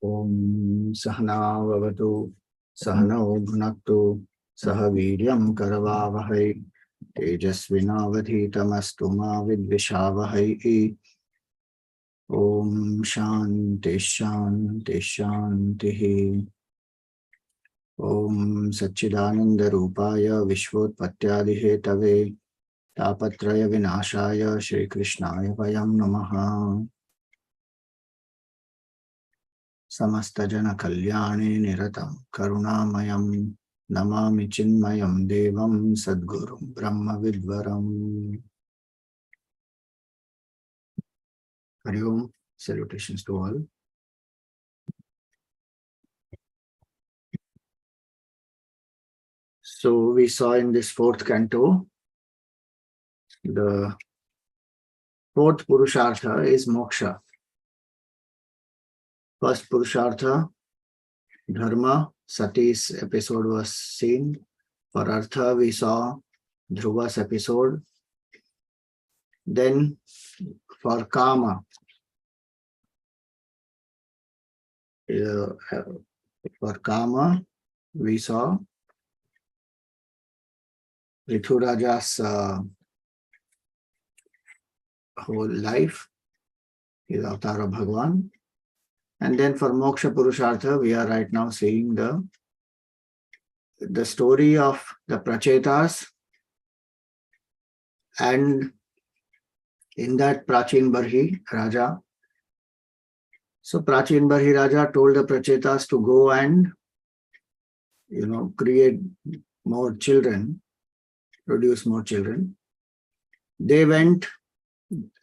Om Sahana Vavatu Sahano Bhunaktu Sahaviryam Karavavahai Tejasvinavadhitamastu ma vidvishavahai. Om Shanti Shanti Shanti. Om Satchidananda Rupaya Vishvotpatyadihetave Tapatraya Vinashaya Shri Krishnaya Vayam Namaha. Samasta Jana Kalyani Niratam Karunamayam Namami Chinmayam Devam Sadgurum Brahma Vidvaram. Hari Om. Salutations to all. So we saw in this fourth canto, the fourth Purushartha is moksha. First Purushartha, Dharma, Sati's episode was seen. For Artha, we saw Dhruva's episode. Then for Kama, we saw Rithuraja's whole life, his avatar of Bhagavan. And then for Moksha Purushartha, we are right now seeing the story of the Prachetas, and in that Prachin Barhi Raja. So Prachin Barhi Raja told the Prachetas to go and, create more children, produce more children. They went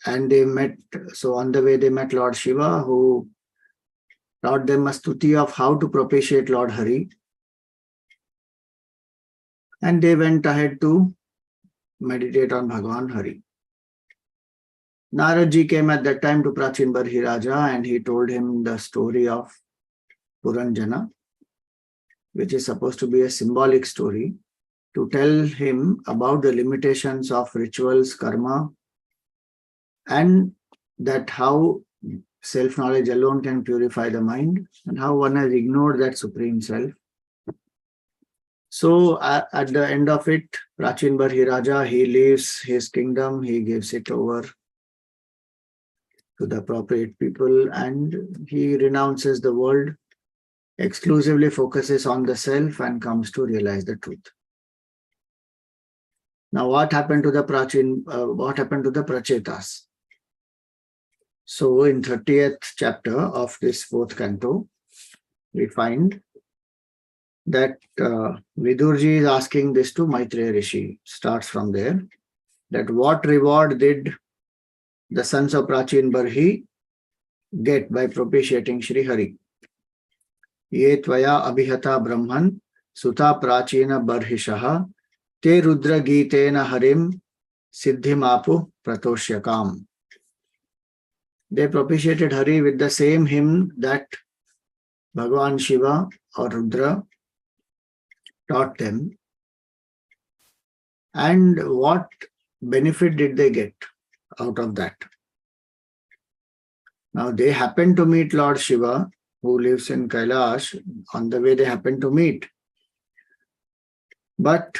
and they met, so on the way they met Lord Shiva, who taught them a stuti of how to propitiate Lord Hari. And they went ahead to meditate on Bhagavan Hari. Naradji came at that time to Prachin Barhi Raja and he told him the story of Puranjana, which is supposed to be a symbolic story, to tell him about the limitations of rituals, karma, and that how self-knowledge alone can purify the mind and how one has ignored that supreme self. So at the end of it, Prachin Barhi Raja, he leaves his kingdom, he gives it over to the appropriate people and he renounces the world, exclusively focuses on the self and comes to realize the truth. Now what happened to the Prachetas? So in 30th chapter of this fourth canto, we find that Vidurji is asking this to Maitreya Rishi. Starts from there, that what reward did the sons of Prachin Barhi get by propitiating Shri Hari? Ye tvaya abhihata brahman sutta prachina barhishaha te rudra gitena harim siddhimapu pratoshyakam. They propitiated Hari with the same hymn that Bhagavan Shiva or Rudra taught them. And what benefit did they get out of that? Now they happened to meet Lord Shiva, who lives in Kailash. On the way they happened to meet. But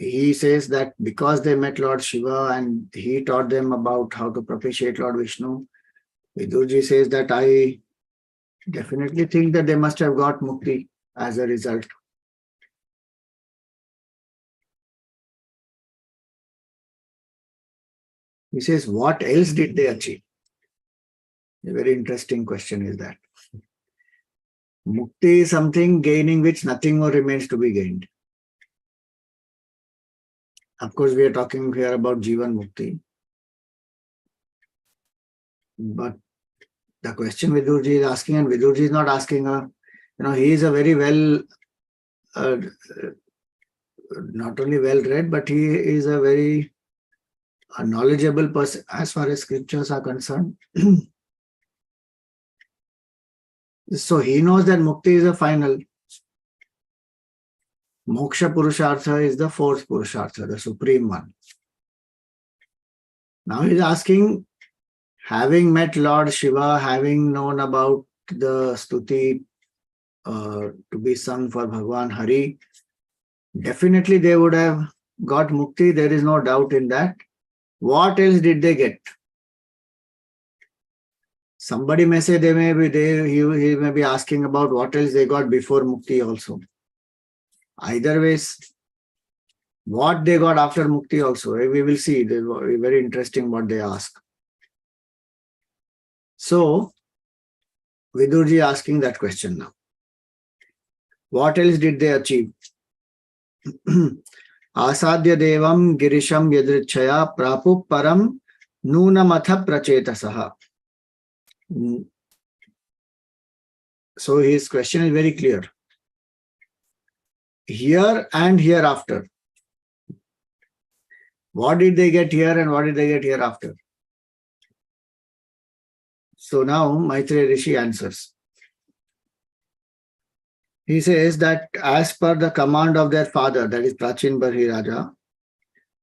he says that because they met Lord Shiva and he taught them about how to propitiate Lord Vishnu, Vidurji says that I definitely think that they must have got mukti as a result. He says, what else did they achieve? A very interesting question is that. Mukti is something gaining which nothing more remains to be gained. Of course, we are talking here about Jivan Mukti. But the question Vidurji is asking, and Vidurji is not asking he is a very well, not only well-read, but he is a very knowledgeable person as far as scriptures are concerned. So he knows that Mukti is a final. Moksha Purushartha is the fourth Purushartha, the supreme one. Now he is asking, having met Lord Shiva, having known about the stuti to be sung for Bhagavan Hari, definitely they would have got mukti. There is no doubt in that. What else did they get? Somebody may say he may be asking about what else they got before mukti also. Either ways, what they got after mukti also, we will see. They were very interesting what they ask. So, Vidurji asking that question now. What else did they achieve? Asadya devam girisham yadrichaya prapu param nunamatha prachetasaha. So his question is very clear. Here and hereafter. What did they get here and what did they get hereafter? So now Maitreya Rishi answers. He says that as per the command of their father, that is Prachin Barhi Raja,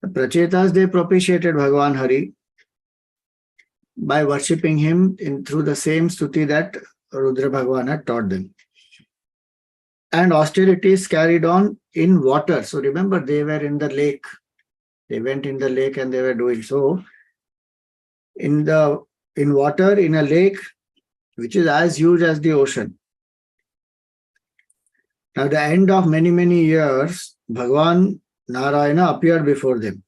the Prachetas, they propitiated Bhagavan Hari by worshipping him through the same stuti that Rudra Bhagavan had taught them. And austerities carried on in water. So remember, they were in the lake. They went in the lake and they were doing so. In water, in a lake, which is as huge as the ocean. At the end of many, many years, Bhagavan Narayana appeared before them.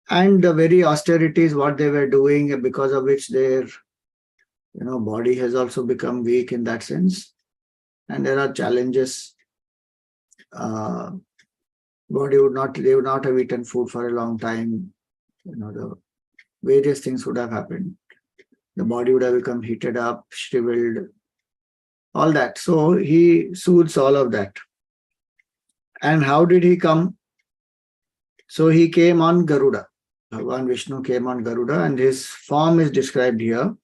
And the very austerities, what they were doing, because of which their body has also become weak in that sense. And there are challenges. They would not have eaten food for a long time. The various things would have happened. The body would have become heated up, shriveled, all that. So he soothes all of that. And how did he come? So he came on Garuda. Bhagavan Vishnu came on Garuda, and his form is described here,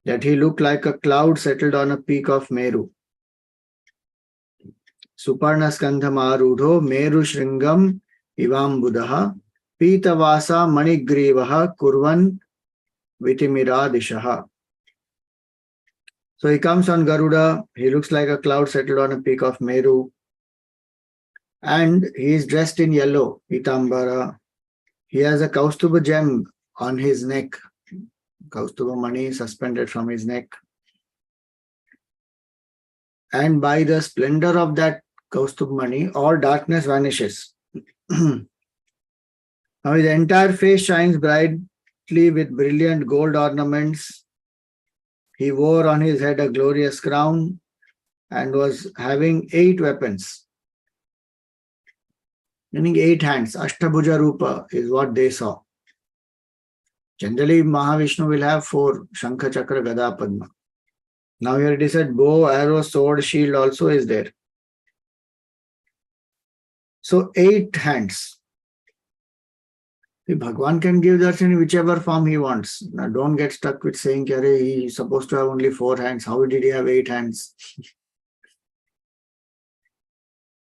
that he looked like a cloud settled on a peak of Meru. Suparna skandham arudho Meru shringam ivam buddha pitavasa manigrivaha kurvan vitimiradishaha. So he comes on Garuda, he looks like a cloud settled on a peak of Meru, and he is dressed in yellow, pitambara. He has a Kaustuba gem on his neck, Kaustuba mani suspended from his neck. And by the splendor of that Kaustuba mani, all darkness vanishes. Now his entire face shines brightly with brilliant gold ornaments. He wore on his head a glorious crown and was having 8 weapons, meaning 8 hands. Ashtabhuja Rupa is what they saw. Generally, Mahavishnu will have 4, Shankha, Chakra, Gada, Padma. Now here it is said bow, arrow, sword, shield also is there. So 8 hands. Bhagavan can give darshan in whichever form he wants. Now don't get stuck with saying he's supposed to have only 4 hands. How did he have 8 hands?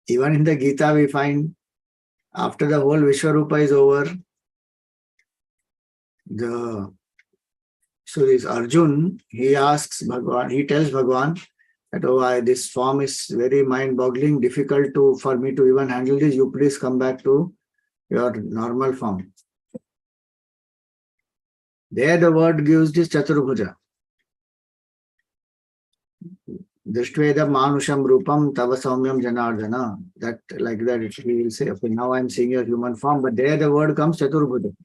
Even in the Gita we find after the whole Vishwarupa is over, so this Arjun, he asks Bhagavan, he tells Bhagavan that this form is very mind-boggling, difficult for me to even handle this. You please come back to your normal form. There the word gives this Chaturabhuja. Drishtvedam manusham rupam tava saumyam janardana. That like that he will say, okay, now I am seeing your human form, but there the word comes Chaturabhuja.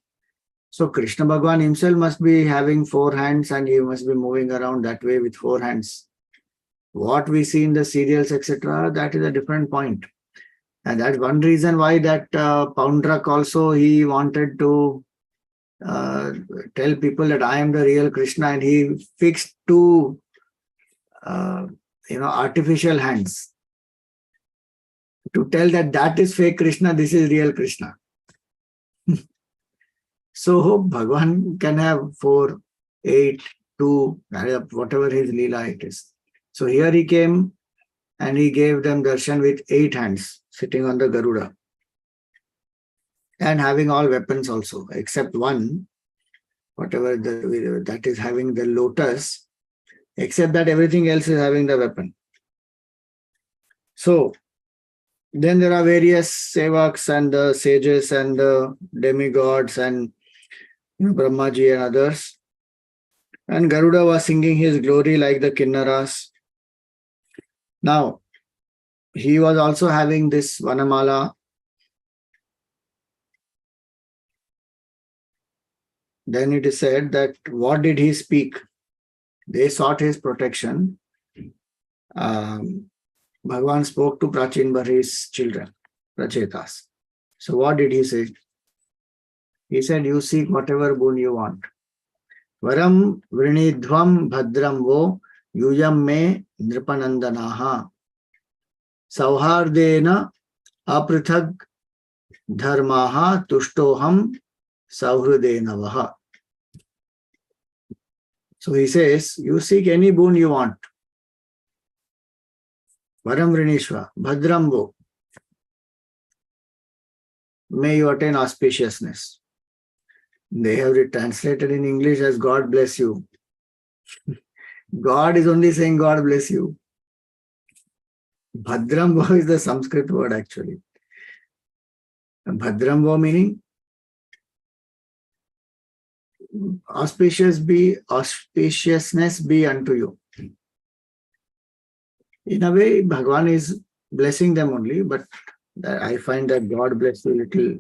So Krishna Bhagavan himself must be having 4 hands and he must be moving around that way with 4 hands. What we see in the serials, etc., that is a different point. And that's one reason why that Poundrak also, he wanted to tell people that I am the real Krishna, and he fixed 2 artificial hands to tell that is fake Krishna, this is real Krishna. So Bhagavan can have 4, 8, 2, whatever his Leela it is. So here he came and he gave them darshan with 8 hands sitting on the Garuda and having all weapons also, except one. whatever that is having the lotus, except that everything else is having the weapon. So then there are various sevaks and the sages and the demigods and Brahmaji and others. And Garuda was singing his glory like the Kinnaras. Now, he was also having this Vanamala. Then it is said that what did he speak? They sought his protection. Bhagavan spoke to Prachinbari's children, Prachetas. So what did he say? He said, you seek whatever boon you want. Varam vrinidhvam bhadram vo yuyam me nripanandanaha sauhardena aprithag dharmaha tushtoham sauhridena vaha. So he says, you seek any boon you want. Varam vrinishva bhadram vo. May you attain auspiciousness. They have it translated in English as God bless you. God is only saying God bless you. Bhadramvo is the Sanskrit word actually. Bhadramvo meaning auspiciousness be unto you. In a way, Bhagavan is blessing them only, but I find that God bless you little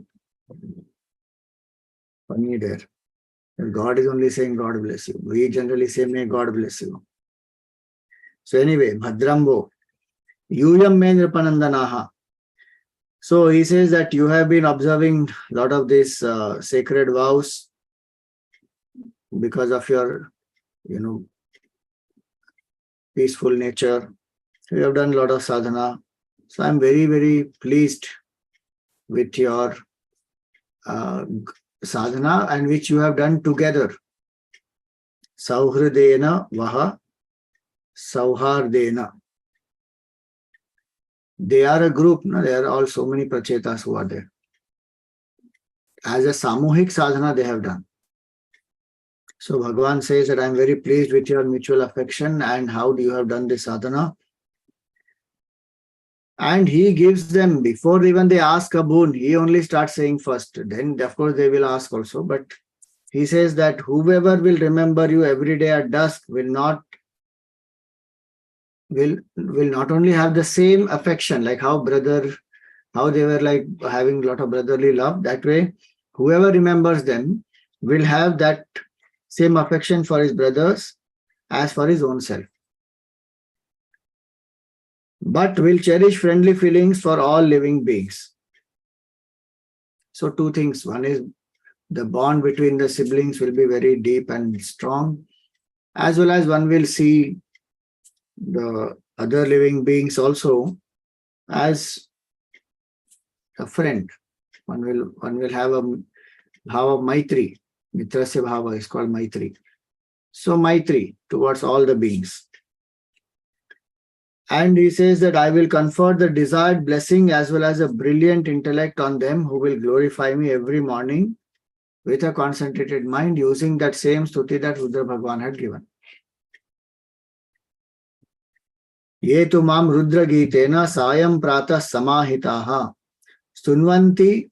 funny there. God is only saying God bless you. We generally say may God bless you. So anyway, Bhadrambo, Yuyam me nripanandanaha. So he says that you have been observing a lot of these sacred vows because of your, peaceful nature. You have done a lot of sadhana. So I'm very, very pleased with your sadhana and which you have done together. Sauhridena vaha sauhardena. They are a group, no? There are all so many prachetas who are there. As a samuhik sadhana they have done. So Bhagavan says that I am very pleased with your mutual affection and how you have done this sadhana. And he gives them, before even they ask a boon, he only starts saying first. Then of course they will ask also. But he says that whoever will remember you every day at dusk will not only have the same affection, like how they were like having a lot of brotherly love. That way, whoever remembers them will have that same affection for his brothers as for his own self. But will cherish friendly feelings for all living beings. So two things. One is the bond between the siblings will be very deep and strong, as well as one will see the other living beings also as a friend. One will have a bhava of Maitri. Mitrasya bhava is called Maitri. So Maitri towards all the beings. And he says that I will confer the desired blessing as well as a brilliant intellect on them who will glorify me every morning with a concentrated mind using that same stuti that Rudra Bhagavan had given. Ye tu mam Rudra Gitena sayam prata samahitaha stunvanti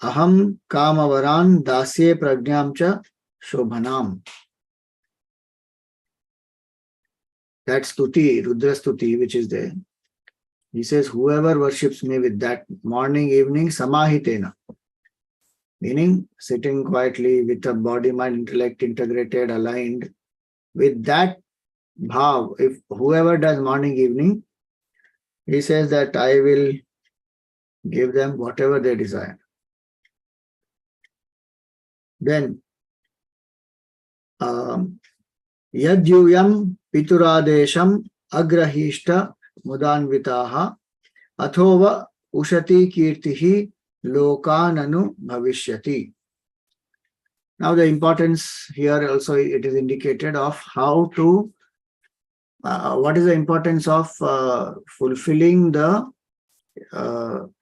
aham kamavaran dasye prajnam cha shobhanam. That stuti, Rudra stuti, which is there. He says, whoever worships me with that morning, evening, samahitena, meaning sitting quietly with a body, mind, intellect integrated, aligned, with that bhav, if whoever does morning, evening, he says that I will give them whatever they desire. Then, Yadyuyam Pituradesham Agrahishta Mudanvitaha Athova Ushati Kirtihi Lokananu Bhavishyati. Now the importance here also it is indicated of how to, what is the importance of fulfilling the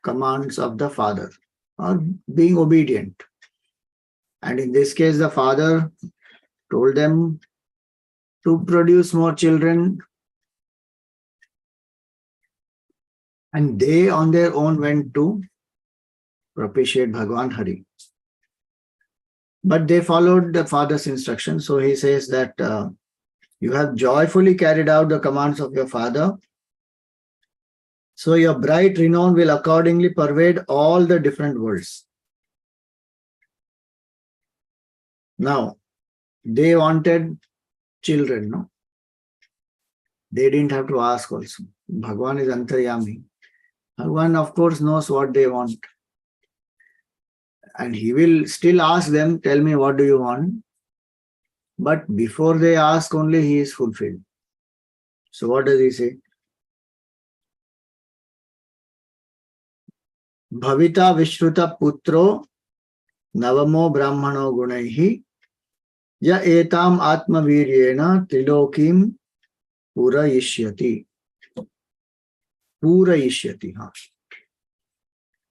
commands of the father or being obedient. And in this case, the father told them to produce more children, and they on their own went to propitiate Bhagavan Hari. But they followed the father's instruction. So he says that you have joyfully carried out the commands of your father. So your bright renown will accordingly pervade all the different worlds. Now, they wanted children, no? They didn't have to ask also. Bhagavan is Antaryami. Bhagavan, of course, knows what they want. And he will still ask them, tell me what do you want? But before they ask only, he is fulfilled. So what does he say? Bhavita Vishruta Putro Navamo Brahmano Gunaihi Ya Etam Atma Viryena Trilokim Purayishyati. Purayishyati.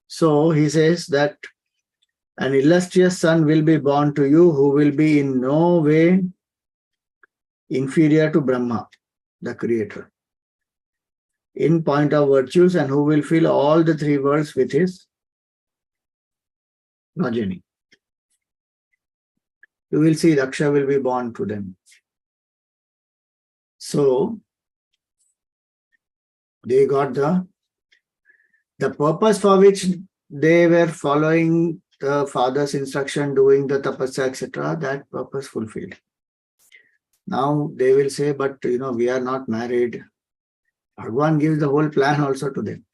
So he says that an illustrious son will be born to you who will be in no way inferior to Brahma, the creator, in point of virtues, and who will fill all the three worlds with his progeny. You will see Daksha will be born to them. So they got the purpose for which they were following the father's instruction, doing the tapasya, etc., that purpose fulfilled. Now they will say, but we are not married. Bhagavan gives the whole plan also to them.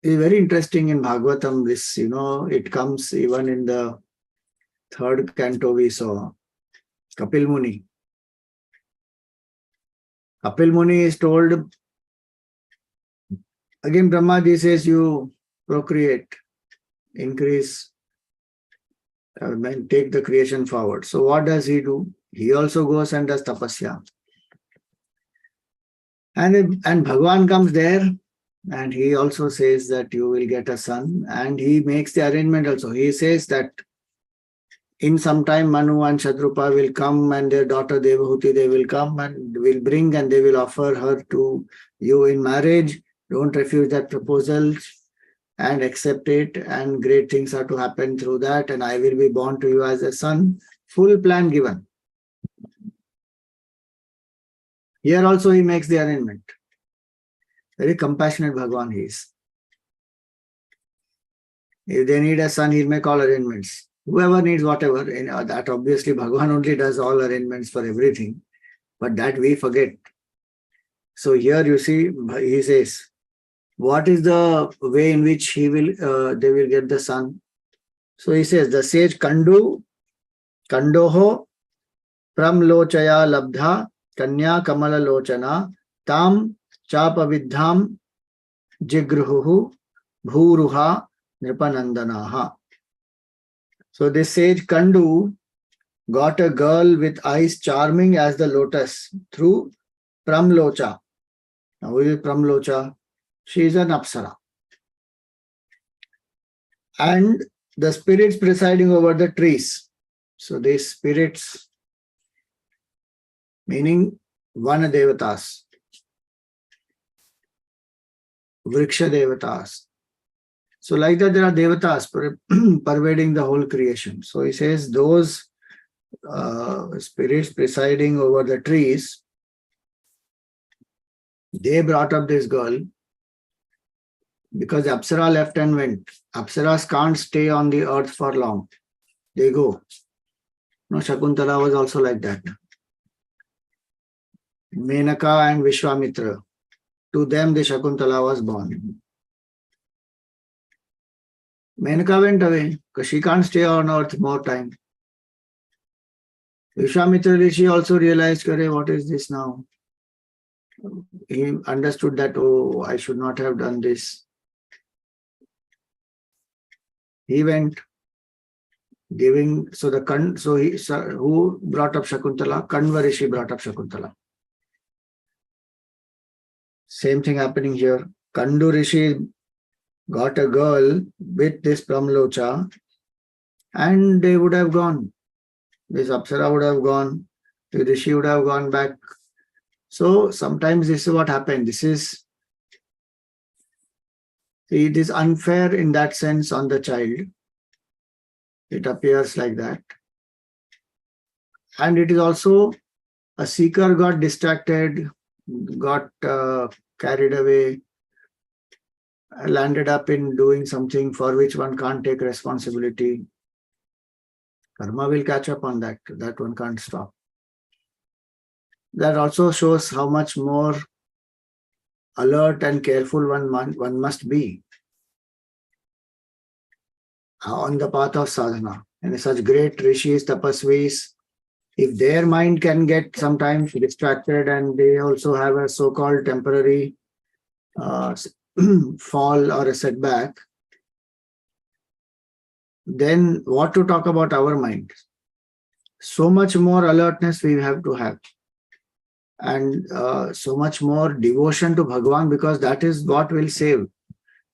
It's very interesting in Bhagavatam, this, it comes even in the third canto we saw, Kapil Muni. Kapil Muni is told, again Brahmaji says, you procreate, increase, and take the creation forward. So what does he do? He also goes and does tapasya. And Bhagavan comes there, and he also says that you will get a son, and he makes the arrangement also. He says that in some time Manu and Shadrupa will come, and their daughter Devahuti, they will come and will bring, and they will offer her to you in marriage. Don't refuse that proposal and accept it, and great things are to happen through that, and I will be born to you as a son. Full plan given. Here also he makes the arrangement. Very compassionate Bhagavan he is. If they need a son, he'll make all arrangements. Whoever needs whatever, that obviously Bhagavan only does all arrangements for everything, but that we forget. So here you see, he says, what is the way in which they will get the son? So he says, the sage Kandoho Pramlochaya Labdha Kanya Kamala Lochana Tam Chapavidham Jigruhu Bhuruha Nripanandanaha. So this sage Kandu got a girl with eyes charming as the lotus through Pramlocha. Now who is Pramlocha? She is an Apsara. And the spirits presiding over the trees. So these spirits, meaning Vana Devatas, Vriksha Devatas. So like that there are Devatas pervading the whole creation. So he says those spirits presiding over the trees, they brought up this girl because Apsara left and went. Apsaras can't stay on the earth for long. They go. Shakuntala was also like that. Menaka and Vishwamitra. To them, the Shakuntala was born. Menaka went away because she can't stay on earth more time. Vishwamitra Rishi also realized, what is this now? He understood that, oh, I should not have done this. He went giving, who brought up Shakuntala? Kanva Rishi brought up Shakuntala. Same thing happening here. Kandu Rishi got a girl with this Pramlocha, and they would have gone. This Apsara would have gone, the Rishi would have gone back. So sometimes this is what happened. It is unfair in that sense on the child. It appears like that. And it is also a seeker got distracted, got carried away, landed up in doing something for which one can't take responsibility. Karma will catch up on that. That one can't stop. That also shows how much more alert and careful one must be on the path of sadhana. And such great rishis, tapasvis, if their mind can get sometimes distracted and they also have a so-called temporary fall or a setback, then what to talk about our mind? So much more alertness we have to have. And so much more devotion to Bhagavan, because that is what will save.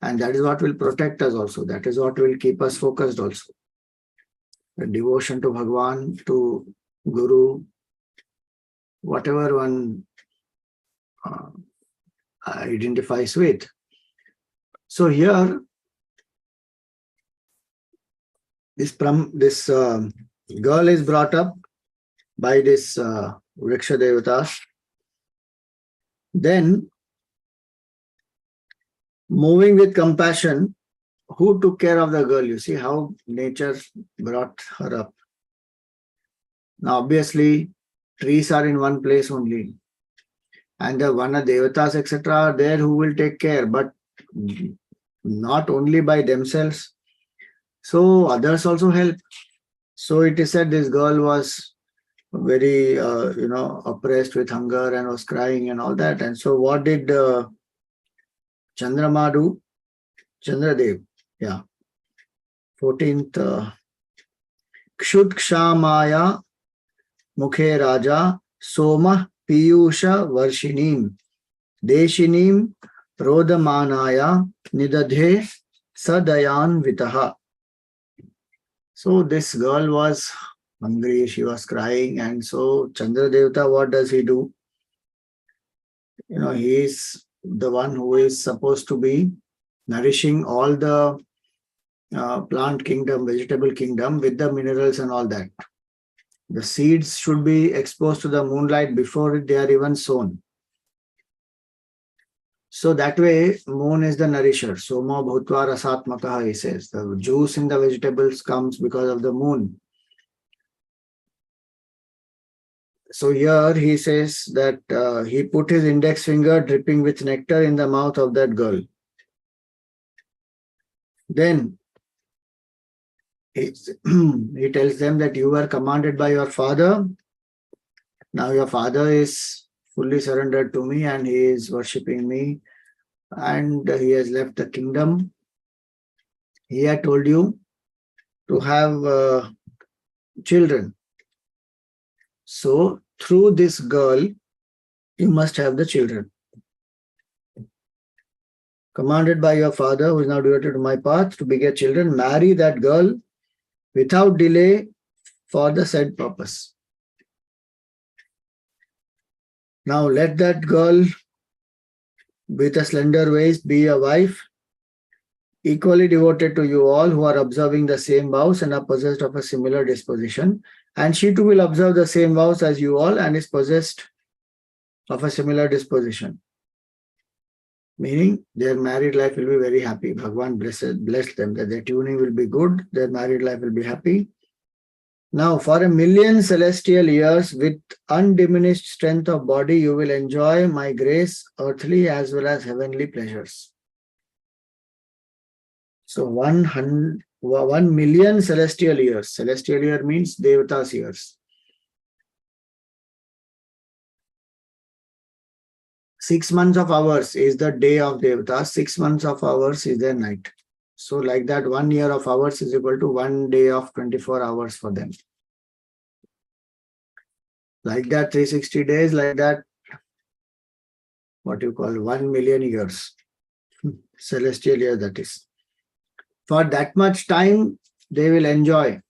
And that is what will protect us also. That is what will keep us focused also. The devotion to Bhagavan, to Guru, whatever one identifies with. So here, this girl is brought up by this Vriksha Devatas. Then, moving with compassion, who took care of the girl? You see how nature brought her up. Now, obviously, trees are in one place only. And the Vana Devatas, etc. are there who will take care, but not only by themselves. So, others also help. So, it is said this girl was very, oppressed with hunger and was crying and all that. And so, what did Chandrama do? Chandradev, 14th. Kshud Kshamaya Mukhe Raja Soma Piyusha Varshinim Deshinim Rodamanaya Nidadhe Sadayan Vitaha. So this girl was hungry, she was crying, and so Chandra Devata, what does he do? He is the one who is supposed to be nourishing all the plant kingdom, vegetable kingdom with the minerals and all that. The seeds should be exposed to the moonlight before they are even sown. So that way, moon is the nourisher. Soma bhutva rasatmakaha, he says. The juice in the vegetables comes because of the moon. So here he says that he put his index finger dripping with nectar in the mouth of that girl. Then he tells them that you were commanded by your father. Now your father is fully surrendered to me and he is worshipping me and he has left the kingdom. He had told you to have children. So through this girl, you must have the children. Commanded by your father, who is now devoted to my path, to beget children, marry that girl without delay for the said purpose. Now let that girl with a slender waist be a wife, equally devoted to you all who are observing the same vows and are possessed of a similar disposition. And she too will observe the same vows as you all and is possessed of a similar disposition. Meaning their married life will be very happy. Bhagavan bless them, that their tuning will be good, their married life will be happy. Now for 1,000,000 celestial years with undiminished strength of body, you will enjoy my grace, earthly as well as heavenly pleasures. So 1,000,000 celestial years. Celestial year means Devata's years. 6 months of hours is the day of Devatas. 6 months of hours is their night. So like that, 1 year of hours is equal to 1 day of 24 hours for them. Like that, 360 days, like that, what you call 1,000,000 years. Celestial year, that is. For that much time, they will enjoy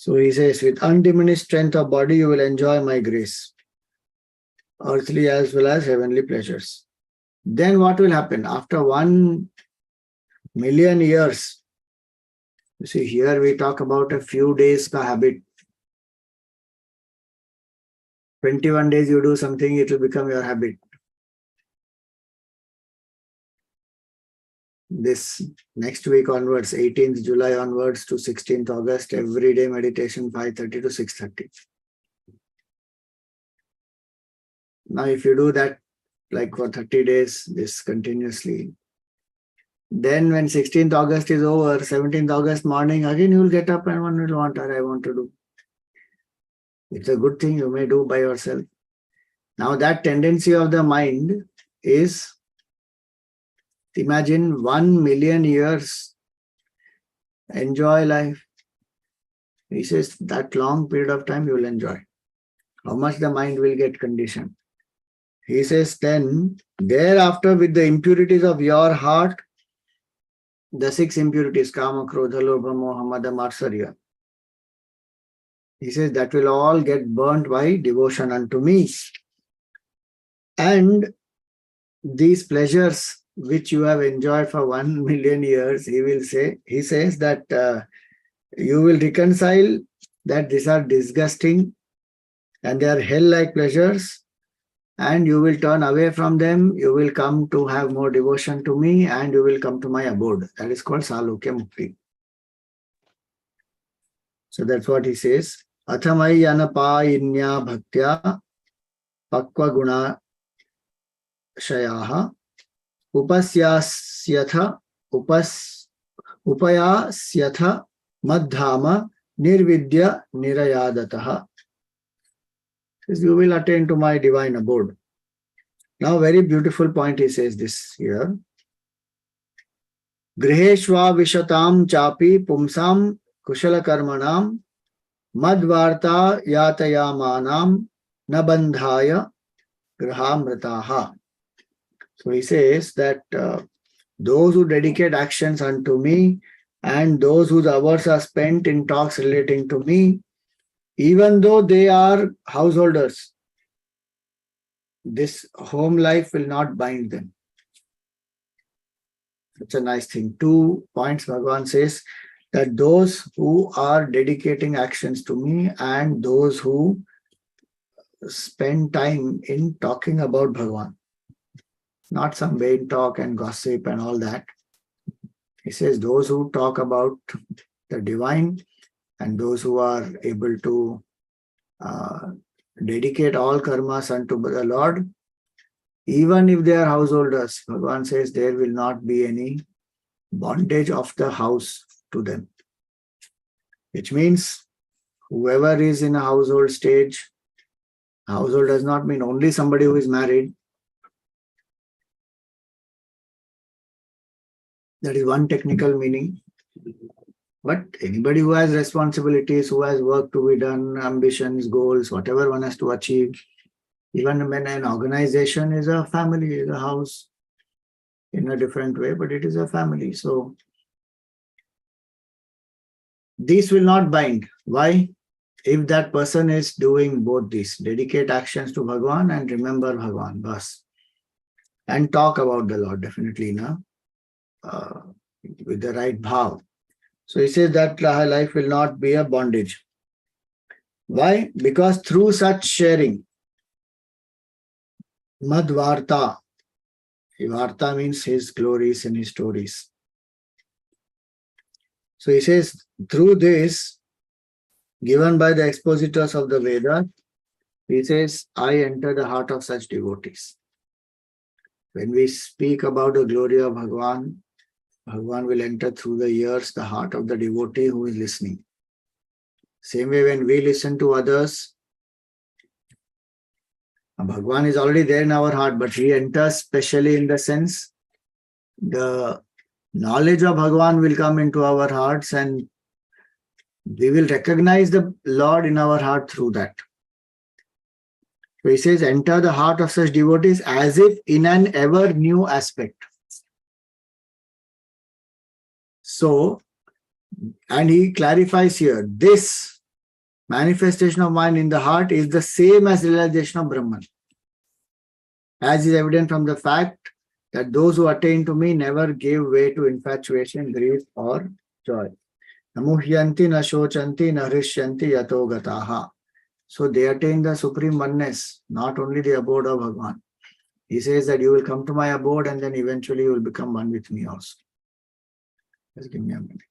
So he says, with undiminished strength of body, you will enjoy my grace, earthly as well as heavenly pleasures. Then what will happen? After 1,000,000 years, you see, here we talk about a few days ka habit. 21 days you do something, it will become your habit. This next week onwards, 18th July onwards to 16th August, every day meditation 5:30 to 6:30. Now, if you do that like for 30 days, this continuously, then when 16th August is over, 17th August morning, again you will get up and one will want, I want to do. It's a good thing you may do by yourself. Now that tendency of the mind is, imagine 1,000,000 years, enjoy life. He says that long period of time you will enjoy. How much the mind will get conditioned. He says then, thereafter with the impurities of your heart, the 6 impurities, Kama, Krodha, Lobha, Moha, Mada, Matsarya. He says that will all get burnt by devotion unto me. And these pleasures which you have enjoyed for 1,000,000 years, he says that you will reconcile that these are disgusting and they are hell-like pleasures, and you will turn away from them. You will come to have more devotion to me, and you will come to my abode. That is called Salokya Mukti. So that's what he says. Athamai anapayinya bhaktya pakva guna shayaha upasyatha madhama nirvidya nirayadataha. You will attain to my divine abode. Now, very beautiful point he says this here. Griheshva vishatam chapi pumsam kushala karmanam madvarta yatayamanam nabandhaya grahamrataha. So he says that those who dedicate actions unto me and those whose hours are spent in talks relating to me, even though they are householders, this home life will not bind them. It's a nice thing. 2 points Bhagavan says that those who are dedicating actions to me and those who spend time in talking about Bhagavan, not some vain talk and gossip and all that. He says those who talk about the divine and those who are able to dedicate all karmas unto the Lord, even if they are householders, Bhagavan says there will not be any bondage of the house to them. Which means whoever is in a household stage, household does not mean only somebody who is married. That is one technical meaning. But anybody who has responsibilities, who has work to be done, ambitions, goals, whatever one has to achieve, even when an organization is a family, is a house in a different way, but it is a family. So these will not bind. Why? If that person is doing both these, dedicate actions to Bhagavan and remember Bhagavan, bas. And talk about the Lord, definitely, with the right bhav. So he says that life will not be a bondage. Why? Because through such sharing, Madvarta, Varta means his glories and his stories. So he says, through this, given by the expositors of the Vedas, he says, I enter the heart of such devotees. When we speak about the glory of Bhagavan, Bhagavan will enter through the ears, the heart of the devotee who is listening. Same way when we listen to others, Bhagavan is already there in our heart, but he enters specially in the sense the knowledge of Bhagavan will come into our hearts and we will recognize the Lord in our heart through that. So he says, enter the heart of such devotees as if in an ever new aspect. So, and he clarifies here, this Manifestation of mind in the heart is the same as realization of Brahman, as is evident from the fact that those who attain to me never give way to infatuation, grief, or joy. Namuhyanti na shochanti na hrisyanti yato gataha. So they attain the supreme oneness, not only the abode of Bhagavan. He says that you will come to my abode and then eventually you will become one with me also. Just give me a minute.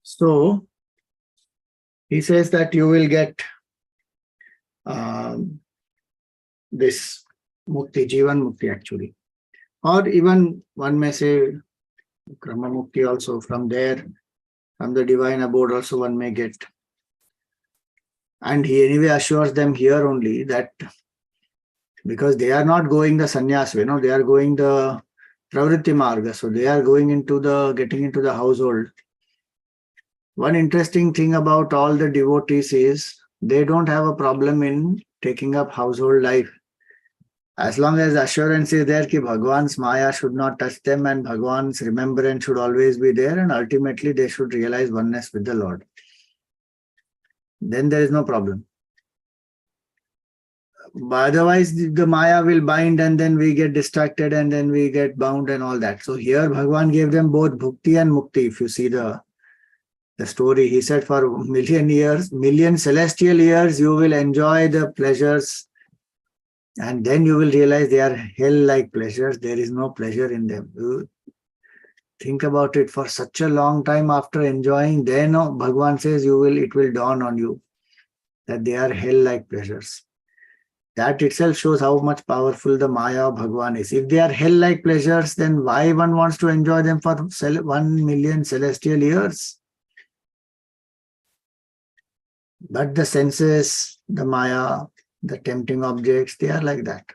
So he says that you will get this mukti, Jivan Mukti actually. Or even one may say Krama Mukti also, from there, from the divine abode also one may get. And he anyway assures them here only that because they are not going the sannyas way, they are going the pravritti marga. So they are going into getting into the household. One interesting thing about all the devotees is they don't have a problem in taking up household life. As long as assurance is there that Bhagavan's Maya should not touch them and Bhagavan's remembrance should always be there, and ultimately they should realize oneness with the Lord. Then there is no problem. But otherwise, the Maya will bind and then we get distracted and then we get bound and all that. So here Bhagavan gave them both Bhukti and Mukti. If you see the story, he said for million celestial years, you will enjoy the pleasures. And then you will realize they are hell-like pleasures. There is no pleasure in them. You think about it for such a long time after enjoying. Then Bhagavan says it will dawn on you that they are hell-like pleasures. That itself shows how much powerful the Maya of Bhagavan is. If they are hell-like pleasures, then why one wants to enjoy them for 1 million celestial years? But the senses, the Maya, the tempting objects, they are like that.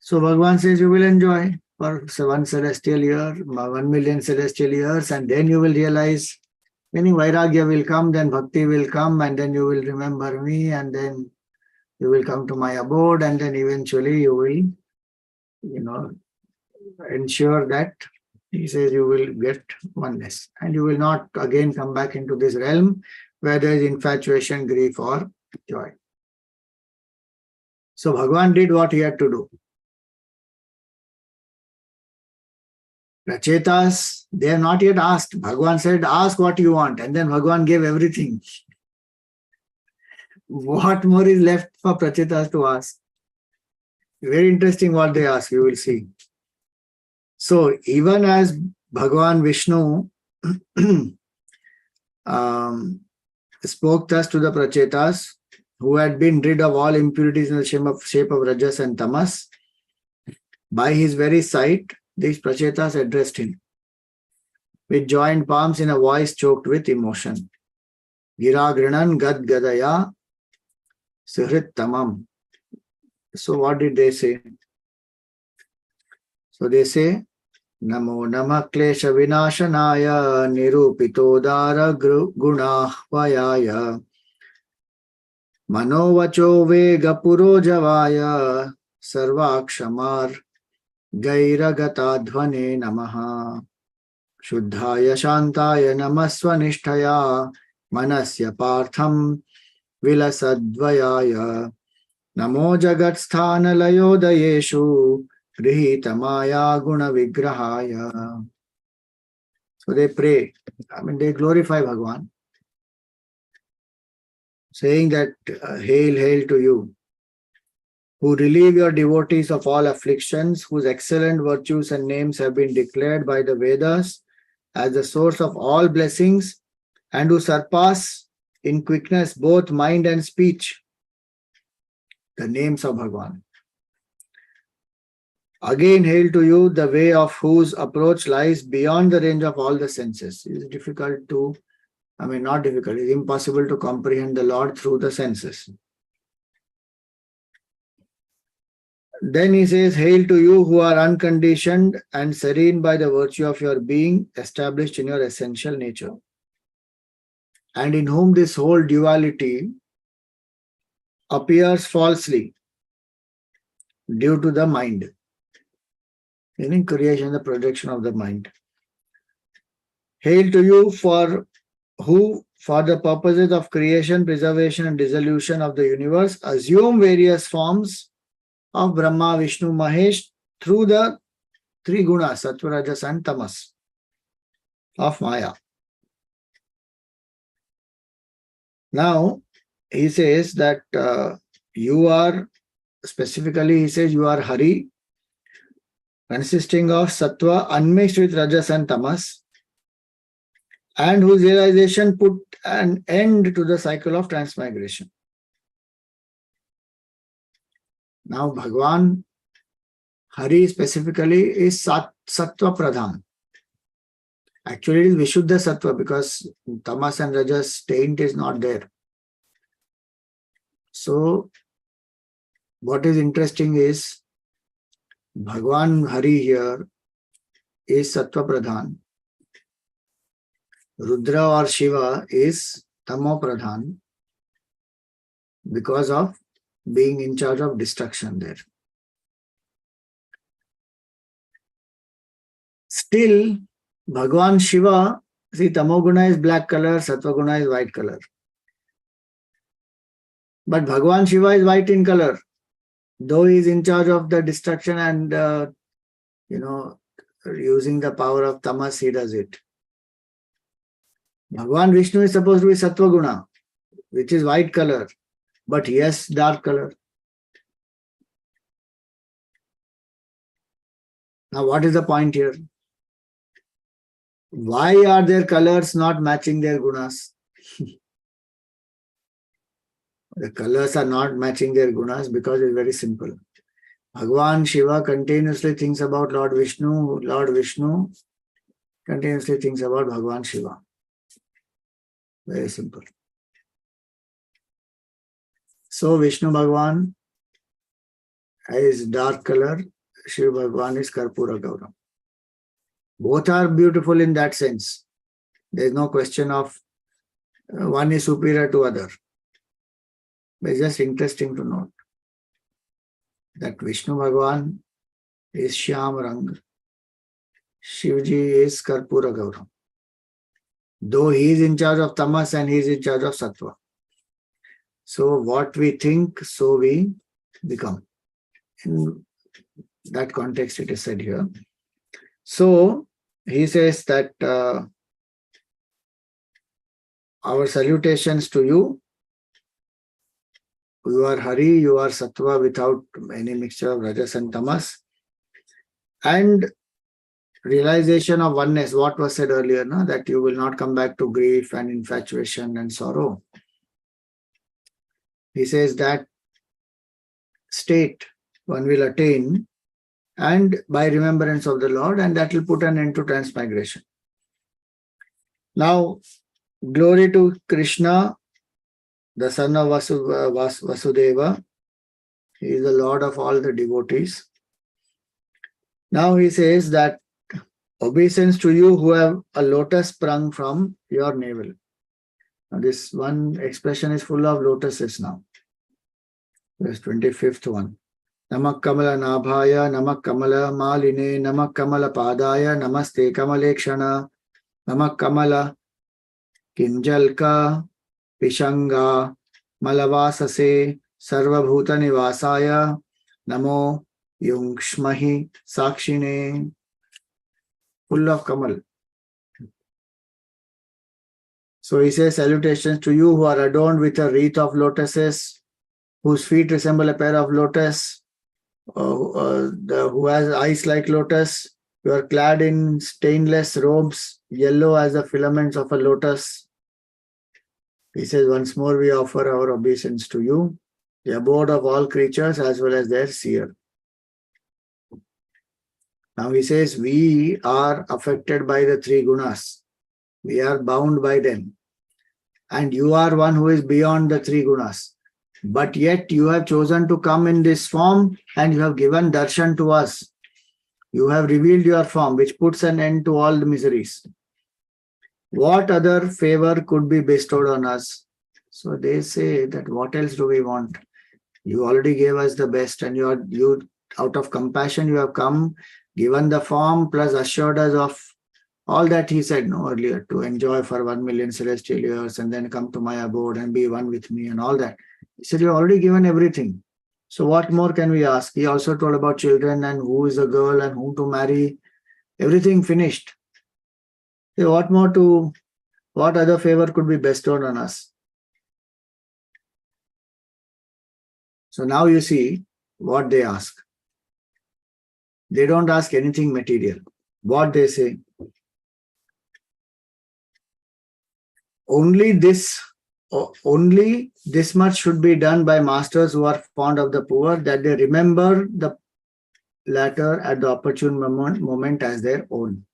So Bhagavan says you will enjoy for 1 celestial year, 1 million celestial years, and then you will realize, meaning Vairagya will come, then Bhakti will come, and then you will remember me, and then you will come to my abode, and then eventually you will, ensure that he says you will get oneness, and you will not again come back into this realm where there is infatuation, grief, or joy. So Bhagavan did what he had to do. Prachetas, they have not yet asked. Bhagavan said, ask what you want. And then Bhagavan gave everything. What more is left for Prachetas to ask? Very interesting what they ask, you will see. So even as Bhagavan Vishnu spoke thus to the Prachetas, who had been rid of all impurities in the shape of Rajas and Tamas, by his very sight, these Prachetas addressed him with joined palms in a voice choked with emotion. Giragrinan Gad Gadaya Sihrit Tamam. So what did they say? So they say, Namo Namah Klesha Vinashanaya Nirupitodara Gunahvayaya Manovacho Vega Purojavaya Sarvakshamar Gairagata Namaha Shuddhaya Shantaya Namaswanishtaya Manasya Partham Vilasadvayaya Namo Jagatsthana Layodayeshu Grihitamaya Guna Vigrahaya. So they pray, they glorify Bhagavan, saying that hail, hail to you, who relieve your devotees of all afflictions, whose excellent virtues and names have been declared by the Vedas as the source of all blessings, and who surpass in quickness both mind and speech. The names of Bhagavan. Again, hail to you, the way of whose approach lies beyond the range of all the senses. It is difficult to, not difficult, it is impossible to comprehend the Lord through the senses. Then he says, hail to you who are unconditioned and serene by the virtue of your being, established in your essential nature, and in whom this whole duality appears falsely due to the mind, meaning creation, the projection of the mind. Hail to you who, for the purposes of creation, preservation, and dissolution of the universe, assume various forms of Brahma, Vishnu, Mahesh through the three gunas, Sattva, Rajas, and Tamas of Maya. Now, he says that you are, specifically he says you are Hari, consisting of Sattva unmixed with Rajas and Tamas, and whose realization put an end to the cycle of transmigration. Now, Bhagavan Hari specifically is Sattva Pradhan. Actually, it is Vishuddha Sattva because Tamas and Rajas taint is not there. So, what is interesting is Bhagavan Hari here is Sattva Pradhan. Rudra or Shiva is Tamo Pradhan because of being in charge of destruction there. Still, Bhagavan Shiva, see, Tamoguna is black color, Sattva Guna is white color. But Bhagavan Shiva is white in color, though he is in charge of the destruction and, using the power of Tamas, he does it. Bhagavan Vishnu is supposed to be Sattva Guna, which is white color, but yes, dark color. Now, what is the point here? Why are their colors not matching their gunas? The colors are not matching their gunas because it's very simple. Bhagavan Shiva continuously thinks about Lord Vishnu. Lord Vishnu continuously thinks about Bhagavan Shiva. Very simple. So Vishnu Bhagavan is dark color, Shiva Bhagavan is Karpura Gauram. Both are beautiful in that sense. There is no question of one is superior to other. But it's just interesting to note that Vishnu Bhagavan is Shyam Rang, Shivji is Karpura Gauram. Though he is in charge of Tamas and he is in charge of Sattva. So what we think, so we become. In that context, it is said here. So he says that our salutations to you. You are Hari, you are Sattva without any mixture of Rajas and Tamas. And realization of oneness, what was said earlier, no? That you will not come back to grief and infatuation and sorrow. He says that state one will attain and by remembrance of the Lord, and that will put an end to transmigration. Now, glory to Krishna, the son of Vasudeva. He is the Lord of all the devotees. Now he says that obeisance to you who have a lotus sprung from your navel. Now this one expression is full of lotuses now. Verse 25th one. Namak Kamala Nabhaya, Namak Kamala Maline, Namak Kamala Padaya, Namaste Kamalekshana, Namak Kamala Kinjalka, Pishanga, Malavasase, Sarvabhuta Nivasaya, Namo Yungshmahi Sakshine. Full of Kamal. So he says, salutations to you who are adorned with a wreath of lotuses, whose feet resemble a pair of lotus, who has eyes like lotus. You are clad in stainless robes, yellow as the filaments of a lotus. He says, once more we offer our obeisance to you, the abode of all creatures as well as their seer. Now he says, we are affected by the three gunas. We are bound by them. And you are one who is beyond the three gunas. But yet you have chosen to come in this form and you have given darshan to us. You have revealed your form, which puts an end to all the miseries. What other favor could be bestowed on us? So they say that what else do we want? You already gave us the best, and you out of compassion you have come, given the form, plus assured us of all that he said earlier, to enjoy for 1,000,000 celestial years and then come to my abode and be one with me and all that. He said, you've already given everything. So what more can we ask? He also told about children and who is a girl and whom to marry. Everything finished. So what other favor could be bestowed on us? So now you see what they ask. They don't ask anything material. What they say, only this much should be done by masters who are fond of the poor, that they remember the latter at the opportune moment as their own.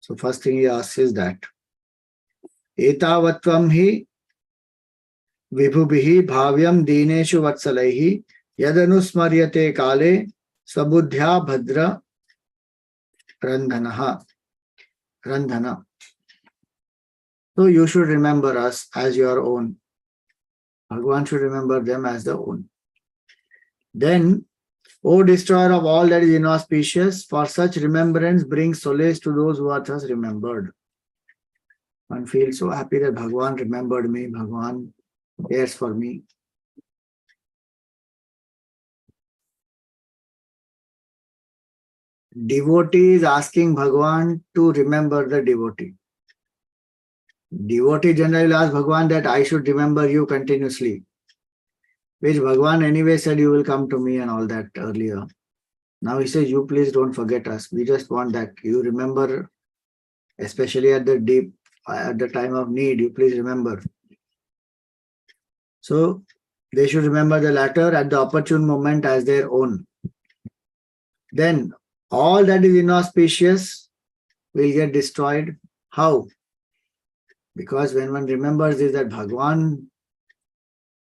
So first thing he asks is that, etavatvam hi vibhubihi bhavyam dineshu vatsalaihi yadanusmaryate kale sabuddhya bhadra randhana. So you should remember us as your own. Bhagavan should remember them as their own. Then, O destroyer of all that is inauspicious, for such remembrance brings solace to those who are thus remembered. One feels so happy that Bhagavan remembered me, Bhagavan cares for me. Devotee is asking Bhagavan to remember the devotee. Devotee generally asks Bhagavan that I should remember you continuously, which Bhagavan anyway said you will come to me and all that earlier. Now he says, you please don't forget us. We just want that you remember, especially at the time of need, you please remember. So they should remember the latter at the opportune moment as their own. Then all that is inauspicious will get destroyed. How? Because when one remembers is that Bhagavan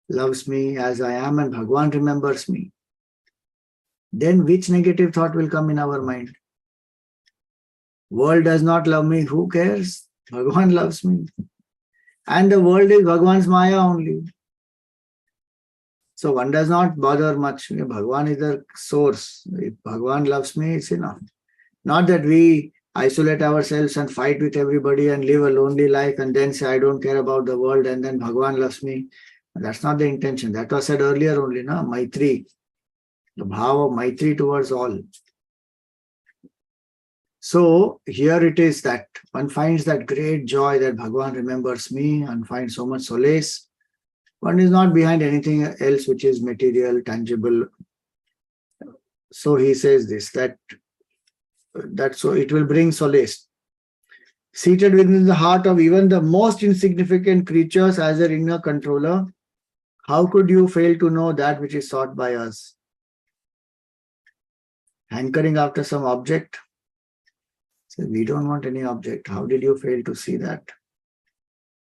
loves me as I am and Bhagavan remembers me, then which negative thought will come in our mind? World does not love me, who cares? Bhagavan loves me. And the world is Bhagavan's Maya only. So one does not bother much. Bhagavan is the source. If Bhagavan loves me, it's enough. Not that we isolate ourselves and fight with everybody and live a lonely life and then say, I don't care about the world and then Bhagavan loves me. That's not the intention. That was said earlier only, na? Maitri. The bhava of Maitri towards all. So here it is that one finds that great joy that Bhagavan remembers me and finds so much solace. One is not behind anything else which is material, tangible. So he says this, that so it will bring solace. Seated within the heart of even the most insignificant creatures as their inner controller, how could you fail to know that which is sought by us? Hankering after some object? So we don't want any object. How did you fail to see that?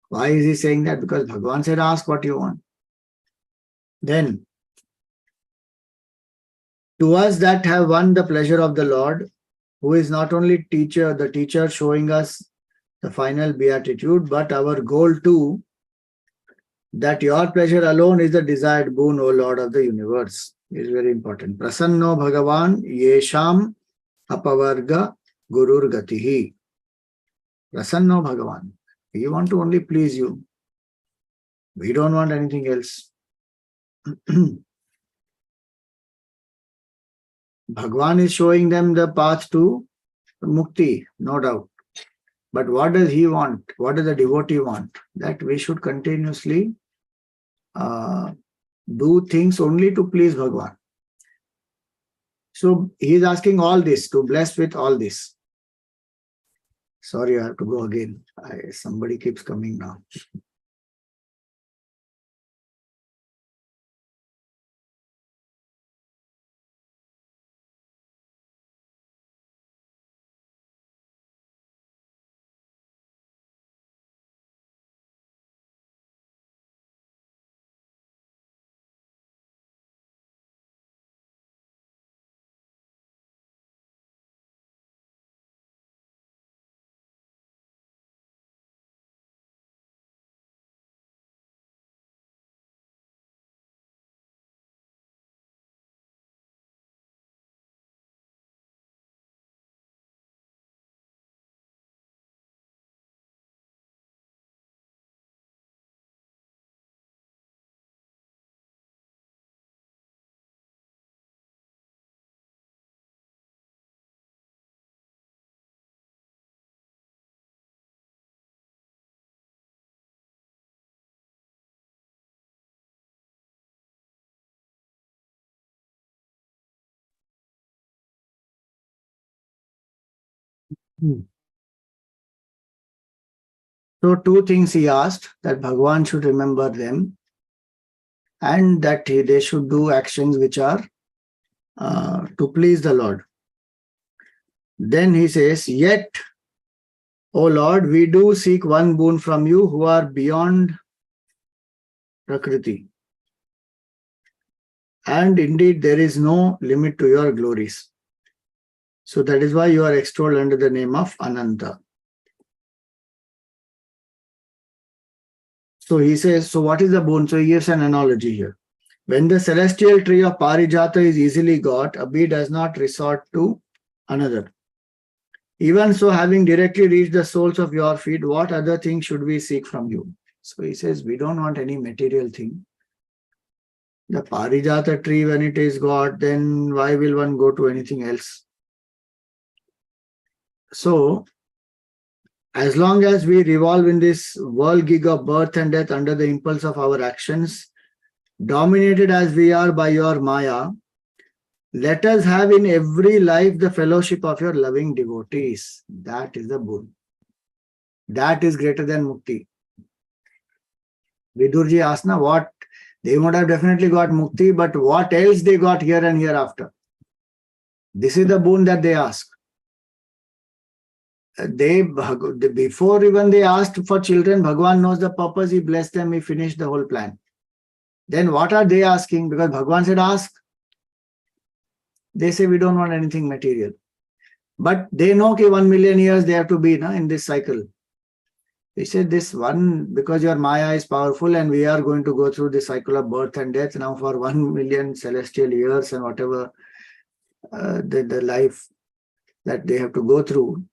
Why is he saying that? Because Bhagavan said, ask what you want. Then, to us that have won the pleasure of the Lord, who is not only the teacher showing us the final beatitude, but our goal too, that your pleasure alone is the desired boon, O Lord of the universe. It is very important. Prasanno Bhagavan yesham apavarga gurur gatihi. Prasanno Bhagavan. We want to only please you. We don't want anything else. Bhagavan is showing them the path to mukti, no doubt. But what does he want? What does the devotee want? That we should continuously do things only to please Bhagavan. So he is asking all this, to bless with all this. Sorry, I have to go again. Somebody keeps coming now. So two things he asked, that Bhagavan should remember them and that they should do actions which are to please the Lord. Then he says, yet, O Lord, we do seek one boon from you who are beyond Prakriti. And indeed, there is no limit to your glories. So that is why you are extolled under the name of Ananta. So he says, so what is the boon? So he gives an analogy here. When the celestial tree of Parijata is easily got, a bee does not resort to another. Even so, having directly reached the soles of your feet, what other thing should we seek from you? So he says, we don't want any material thing. The Parijata tree, when it is got, then why will one go to anything else? So, as long as we revolve in this world gig of birth and death under the impulse of our actions, dominated as we are by your Maya, let us have in every life the fellowship of your loving devotees. That is the boon. That is greater than mukti. Vidurji asked, na, what? They would have definitely got mukti, but what else they got here and hereafter? This is the boon that they ask. Before even they asked for children, Bhagavan knows the purpose, he blessed them, he finished the whole plan. Then what are they asking? Because Bhagavan said ask. They say we don't want anything material. But they know that 1 million years they have to be in this cycle. He said this one, because your Maya is powerful and we are going to go through the cycle of birth and death now for 1 million celestial years and whatever the life that they have to go through.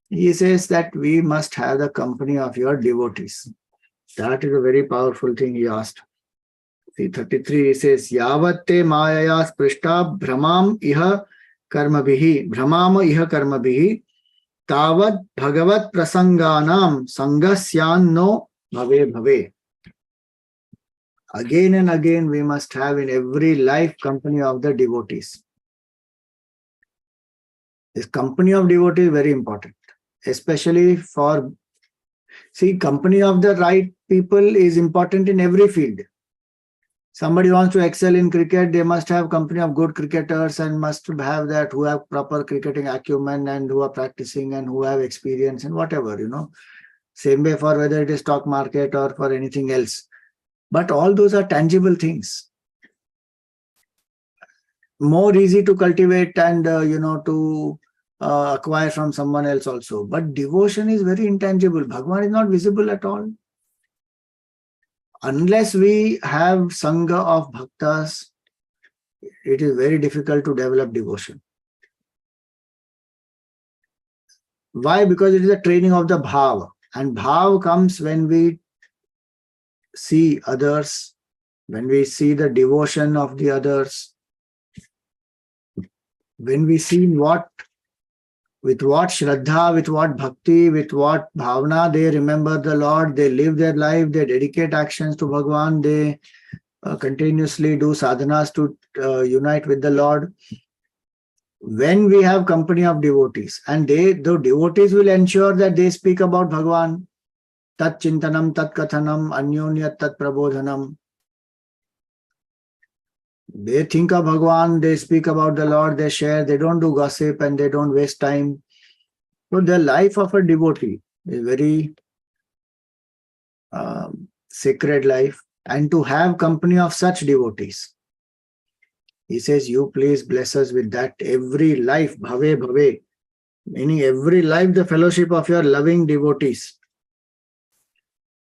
He says that we must have the company of your devotees. That is a very powerful thing he asked. See, 33, he says, Yavatte Mayaya Sprishta Brahmam Iha Karmabhihi, Brahmama Iha Karmabhihi, Tavad Bhagavat Prasanganam Sangasyan no Bhave Bhave. Again and again, we must have in every life company of the devotees. This company of devotees is very important, especially for, see, company of the right people is important in every field. Somebody wants to excel in cricket, they must have company of good cricketers and must have that who have proper cricketing acumen and who are practicing and who have experience and whatever, Same way for whether it is stock market or for anything else. But all those are tangible things. More easy to cultivate and, to acquire from someone else also. But devotion is very intangible. Bhagavan is not visible at all. Unless we have Sangha of Bhaktas, it is very difficult to develop devotion. Why? Because it is a training of the Bhav. And Bhav comes when we see others, when we see the devotion of the others, when we see with what Shraddha, with what Bhakti, with what Bhavna they remember the Lord, they live their life, they dedicate actions to Bhagavan, they continuously do sadhanas to unite with the Lord. When we have company of devotees, and the devotees will ensure that they speak about Bhagavan, tat chintanam, tat kathanam, anyonya tat prabodhanam. They think of Bhagavan, they speak about the Lord, they share, they don't do gossip and they don't waste time. So the life of a devotee is very sacred life, and to have company of such devotees. He says, you please bless us with that every life, bhave bhave, meaning every life the fellowship of your loving devotees.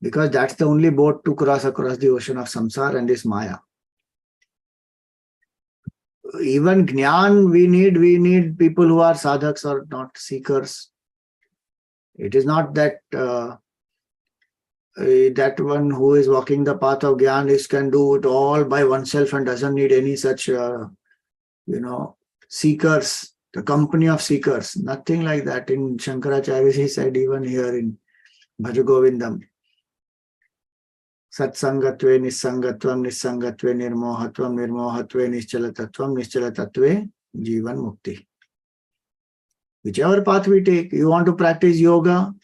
Because that's the only boat to cross across the ocean of samsara and this Maya. Even Jnana we need people who are sadhaks or not seekers. It is not that that one who is walking the path of Jnana can do it all by oneself and doesn't need any such, seekers, the company of seekers. Nothing like that. In Shankaracharya, he said even here in Bhajagovindam, Satsangatve nissangatvam nissangatve nirmohatvam nirmohatve nischalatatvam nischalatatve jivan mukti. Whichever path we take, you want to practice yoga,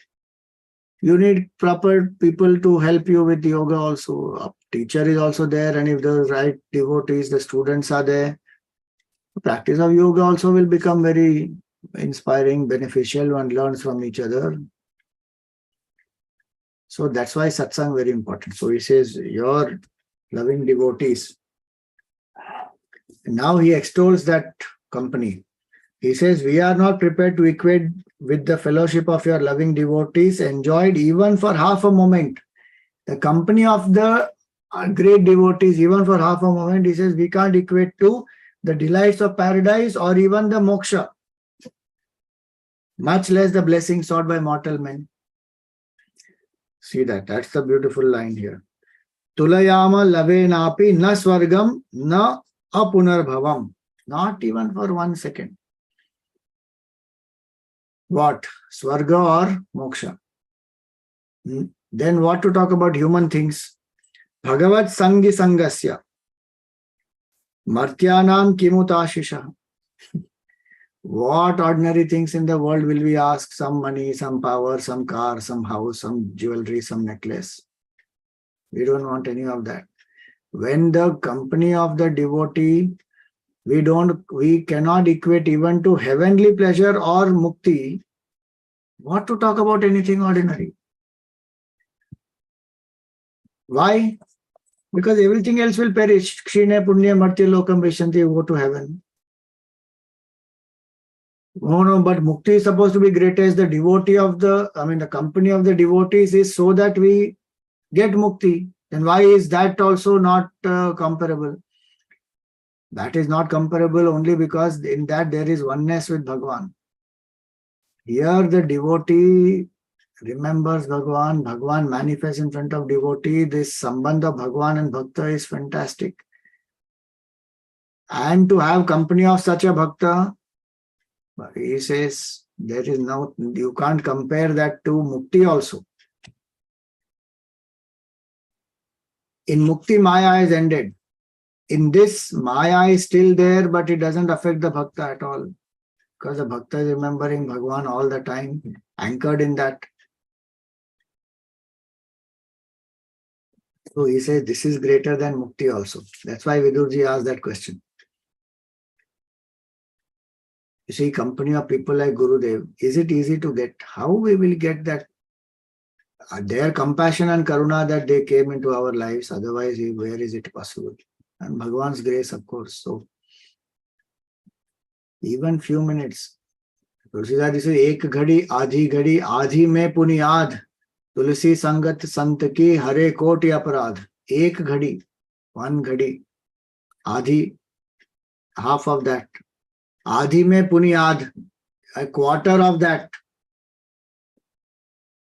you need proper people to help you with yoga also. A teacher is also there, and if the right devotees, the students are there, the practice of yoga also will become very inspiring, beneficial. One learns from each other. So that's why satsang very important. So he says, your loving devotees. Now he extols that company. He says, we are not prepared to equate with the fellowship of your loving devotees enjoyed even for half a moment. The company of the great devotees, even for half a moment, he says, we can't equate to the delights of paradise or even the moksha, much less the blessings sought by mortal men. See that, that's the beautiful line here. Tulayama lavenapi na swargam na apunarbhavam. Not even for 1 second. What? Swarga or moksha? Then what to talk about human things? Bhagavat sangi sangasya. Martyanam kimutashisha. What ordinary things in the world will we ask? Some money, some power, some car, some house, some jewelry, some necklace. We don't want any of that. When the company of the devotee, we cannot equate even to heavenly pleasure or mukti. What to talk about anything ordinary? Why? Because everything else will perish. Kshine punya martya lokam vishanti, you go to heaven. No, but mukti is supposed to be greatest. The devotee of the company of the devotees is so that we get mukti. Then why is that also not comparable? That is not comparable only because in that there is oneness with Bhagavan. Here the devotee remembers Bhagavan, Bhagavan manifests in front of devotee. This sambandha of Bhagavan and Bhakta is fantastic. And to have company of such a Bhakta, he says, there is no, you can't compare that to Mukti also. In Mukti, Maya is ended. In this, Maya is still there, but it doesn't affect the Bhakta at all. Because the Bhakta is remembering Bhagavan all the time, anchored in that. So he says, this is greater than Mukti also. That's why Vidurji asked that question. You see, company of people like Gurudev, is it easy to get? How we will get that? Their compassion and karuna that they came into our lives, otherwise where is it possible? And Bhagavan's grace, of course. So, even few minutes. Tulsidas says, Ek ghadi, aadhi mein puniyad, tulsi sangat sant ki hare koti aparadh. Ek ghadi, 1 ghadi, aadhi, half of that. Aadhi mein puniyad, a quarter of that.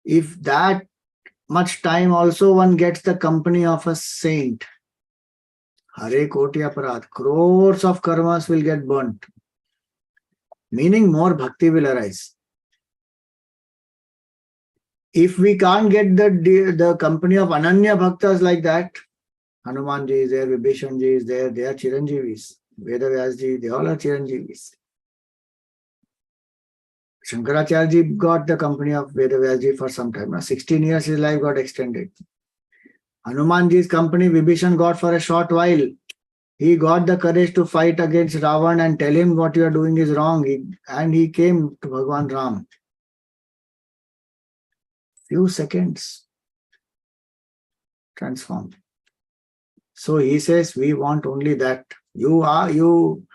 If that much time also one gets the company of a saint, hare koti aparadh, crores of karmas will get burnt. Meaning more bhakti will arise. If we can't get the company of Ananya Bhaktas like that, Hanumanji is there, Vibhishanji is there, they are Chiranjeevis. Vedavyasji, they all are Chiranjeevis. Shankaracharya got the company of Vedavyasji for some time. Now 16 years his life got extended. Hanumanji's company Vibhishan got for a short while. He got the courage to fight against Ravan and tell him what you are doing is wrong. And he came to Bhagavan Ram. Few seconds. Transformed. So he says, we want only that. You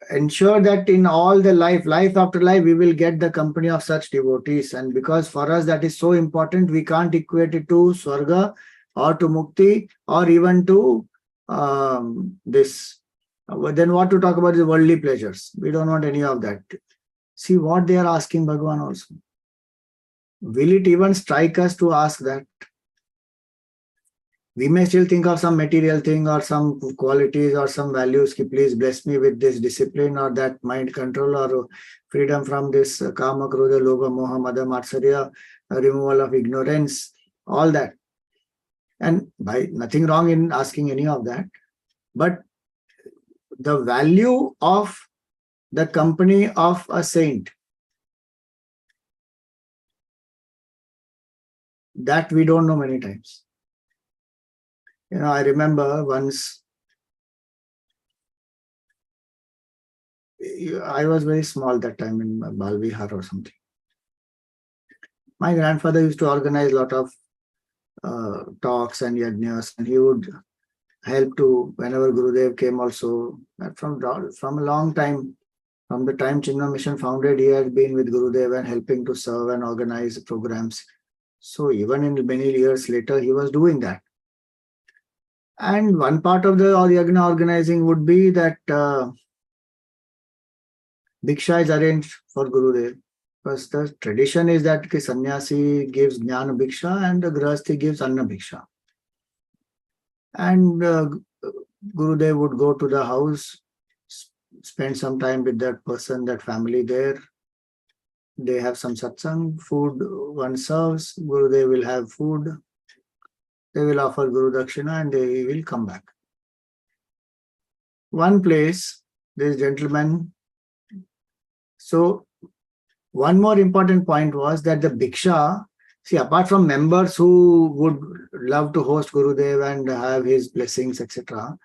ensure that in all the life after life, we will get the company of such devotees. And because for us that is so important, we can't equate it to Swarga or to Mukti or even to this. Then what to talk about is worldly pleasures. We don't want any of that. See what they are asking Bhagavan also. Will it even strike us to ask that? We may still think of some material thing or some qualities or some values. Please bless me with this discipline or that mind control or freedom from this kama, krodha, lobha, moha, mada, matsarya, removal of ignorance, all that. And by nothing wrong in asking any of that. But the value of the company of a saint, That we don't know many times. I remember once, I was very small that time in Balvihar or something. My grandfather used to organize a lot of talks and yajnas, and he would help to, whenever Gurudev came also, from a long time, from the time Chinma Mission founded, he had been with Gurudev and helping to serve and organize programs. So even in many years later, he was doing that. And one part of the yajna organizing would be that Bhiksha is arranged for Gurudev. Because the tradition is that the sannyasi gives jnana bhiksha and the grahasthi gives anna bhiksha. And Gurudev would go to the house, spend some time with that person, that family there. They have some satsang, food one serves, Gurudev will have food. They will offer Guru Dakshina and they will come back. One place, this gentleman. So one more important point was that the bhiksha, see, apart from members who would love to host Gurudev and have his blessings, etc.,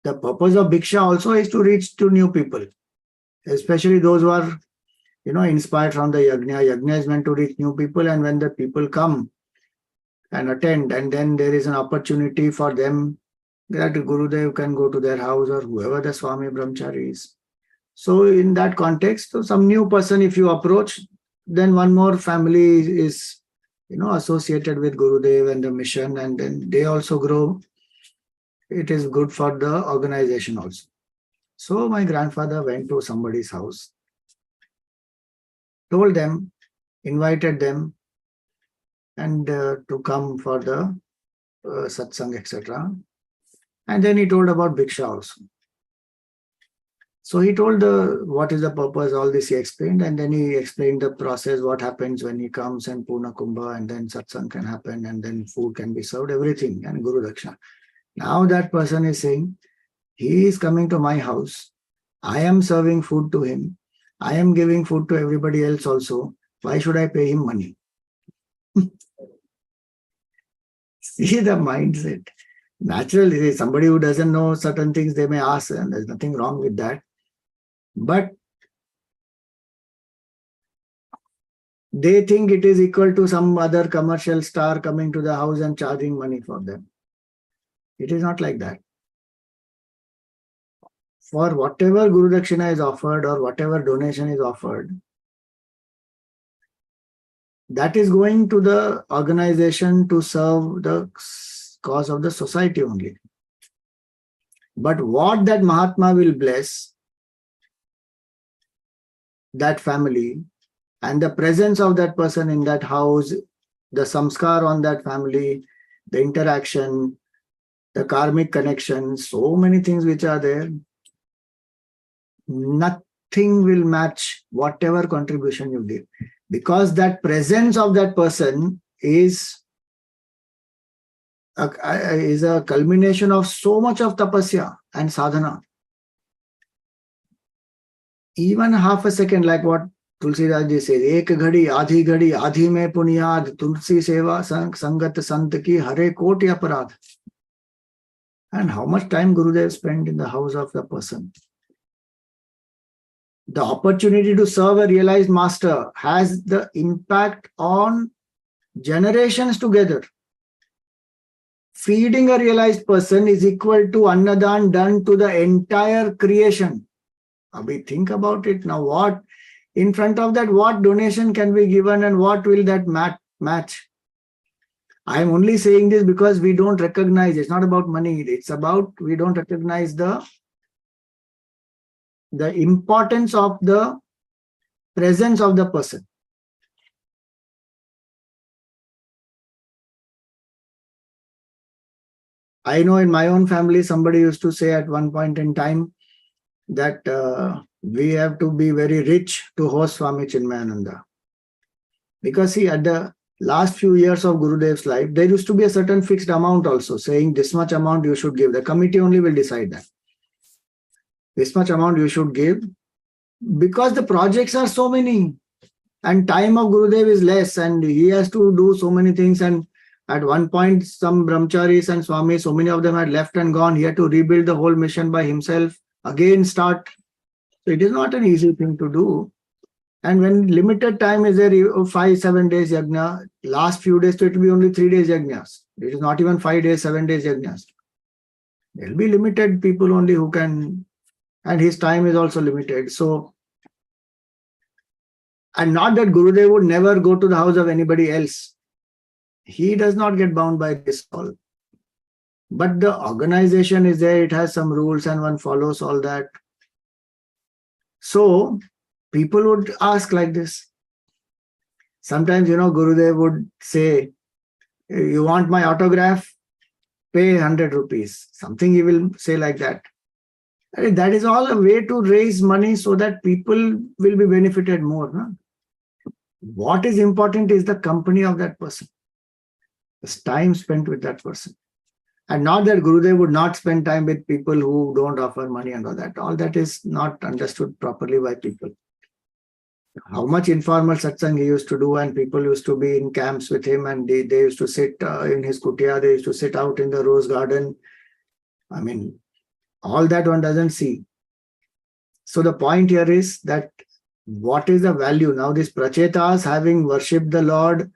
the purpose of bhiksha also is to reach to new people, especially those who are, inspired from the yajna. Yajna is meant to reach new people, and when the people come and attend, and then there is an opportunity for them that Gurudev can go to their house or whoever the Swami Brahmachari is. So in that context, so some new person, if you approach, then one more family is, associated with Gurudev and the mission, and then they also grow. It is good for the organization also. So my grandfather went to somebody's house, told them, invited them, and to come for the satsang, etc. And then he told about bhiksha also. So he told what is the purpose, all this he explained, and then he explained the process, what happens when he comes and Purna Kumbha, and then satsang can happen, and then food can be served, everything, and Guru Dakshina. Now that person is saying, he is coming to my house, I am serving food to him, I am giving food to everybody else also, why should I pay him money? See the mindset. Naturally, somebody who doesn't know certain things, they may ask, and there's nothing wrong with that. But they think it is equal to some other commercial star coming to the house and charging money for them. It is not like that. For whatever Guru Dakshina is offered or whatever donation is offered, that is going to the organization to serve the cause of the society only. But what that Mahatma will bless, that family, and the presence of that person in that house, the samskar on that family, the interaction, the karmic connection, so many things which are there, nothing will match whatever contribution you give. Because that presence of that person is a culmination of so much of tapasya and sadhana. Even half a second, like what Tulsidas ji says, ek ghadi, adhi mein punyad, tulsi seva, sangat sant ki hare koti aparadh. And how much time Gurudev spent in the house of the person. The opportunity to serve a realized master has the impact on generations together. Feeding a realized person is equal to annadan done to the entire creation. We think about it now. What in front of that, what donation can be given and what will that match? I am only saying this because we don't recognize. It's not about money. It's about we don't recognize the importance of the presence of the person. I know in my own family, somebody used to say at one point in time that we have to be very rich to host Swami Chinmayananda. Because see, at the last few years of Gurudev's life, there used to be a certain fixed amount also, saying this much amount you should give. The committee only will decide that. This much amount you should give, because the projects are so many. And time of Gurudev is less, and he has to do so many things. And at one point, some brahmacharis and swamis, so many of them had left and gone. He had to rebuild the whole mission by himself, again start. So it is not an easy thing to do. And when limited time is there, 5-7 days yajna, last few days, so it will be only 3 days yajnas. It is not even 5 days, 7 days yajnas. There will be limited people only who can, and his time is also limited. So, and not that Gurudev would never go to the house of anybody else. He does not get bound by this all. But the organization is there, it has some rules and one follows all that. So, people would ask like this. Sometimes, Gurudev would say, you want my autograph? Pay 100 rupees. Something he will say like that. That is all a way to raise money so that people will be benefited more. No? What is important is the company of that person. The time spent with that person. And not that Gurudev would not spend time with people who don't offer money and all that. All that is not understood properly by people. How much informal satsang he used to do, and people used to be in camps with him, and they used to sit in his kutia, they used to sit out in the rose garden. I mean, all that one doesn't see. So the point here is that what is the value? Now these Prachetas, having worshipped the Lord,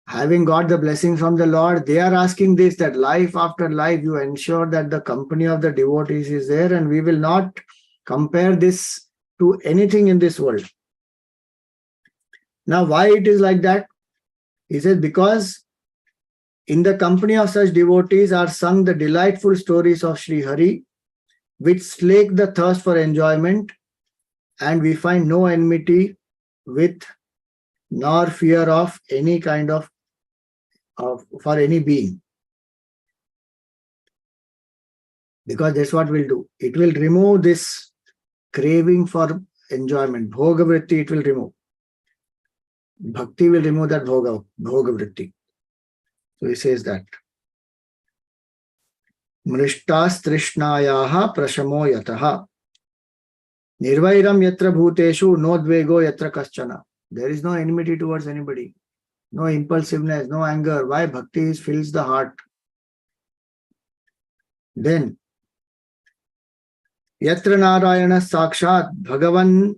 having got the blessing from the Lord, they are asking this, that life after life you ensure that the company of the devotees is there, and we will not compare this to anything in this world. Now, why it is like that? He says, because in the company of such devotees are sung the delightful stories of Sri Hari, which slake the thirst for enjoyment, and we find no enmity with nor fear of any kind of for any being. Because that's what will do. It will remove this craving for enjoyment. Bhoga vritti it will remove. Bhakti will remove that bhoga vritti. So he says that. Mrishtas trishnayaha prashamo yataha. Nirvairam yatra bhuteshu no dvego yatra kaschana. There is no enmity towards anybody. No impulsiveness, no anger. Why? Bhakti fills the heart. Then, yatra narayana sakshat bhagavan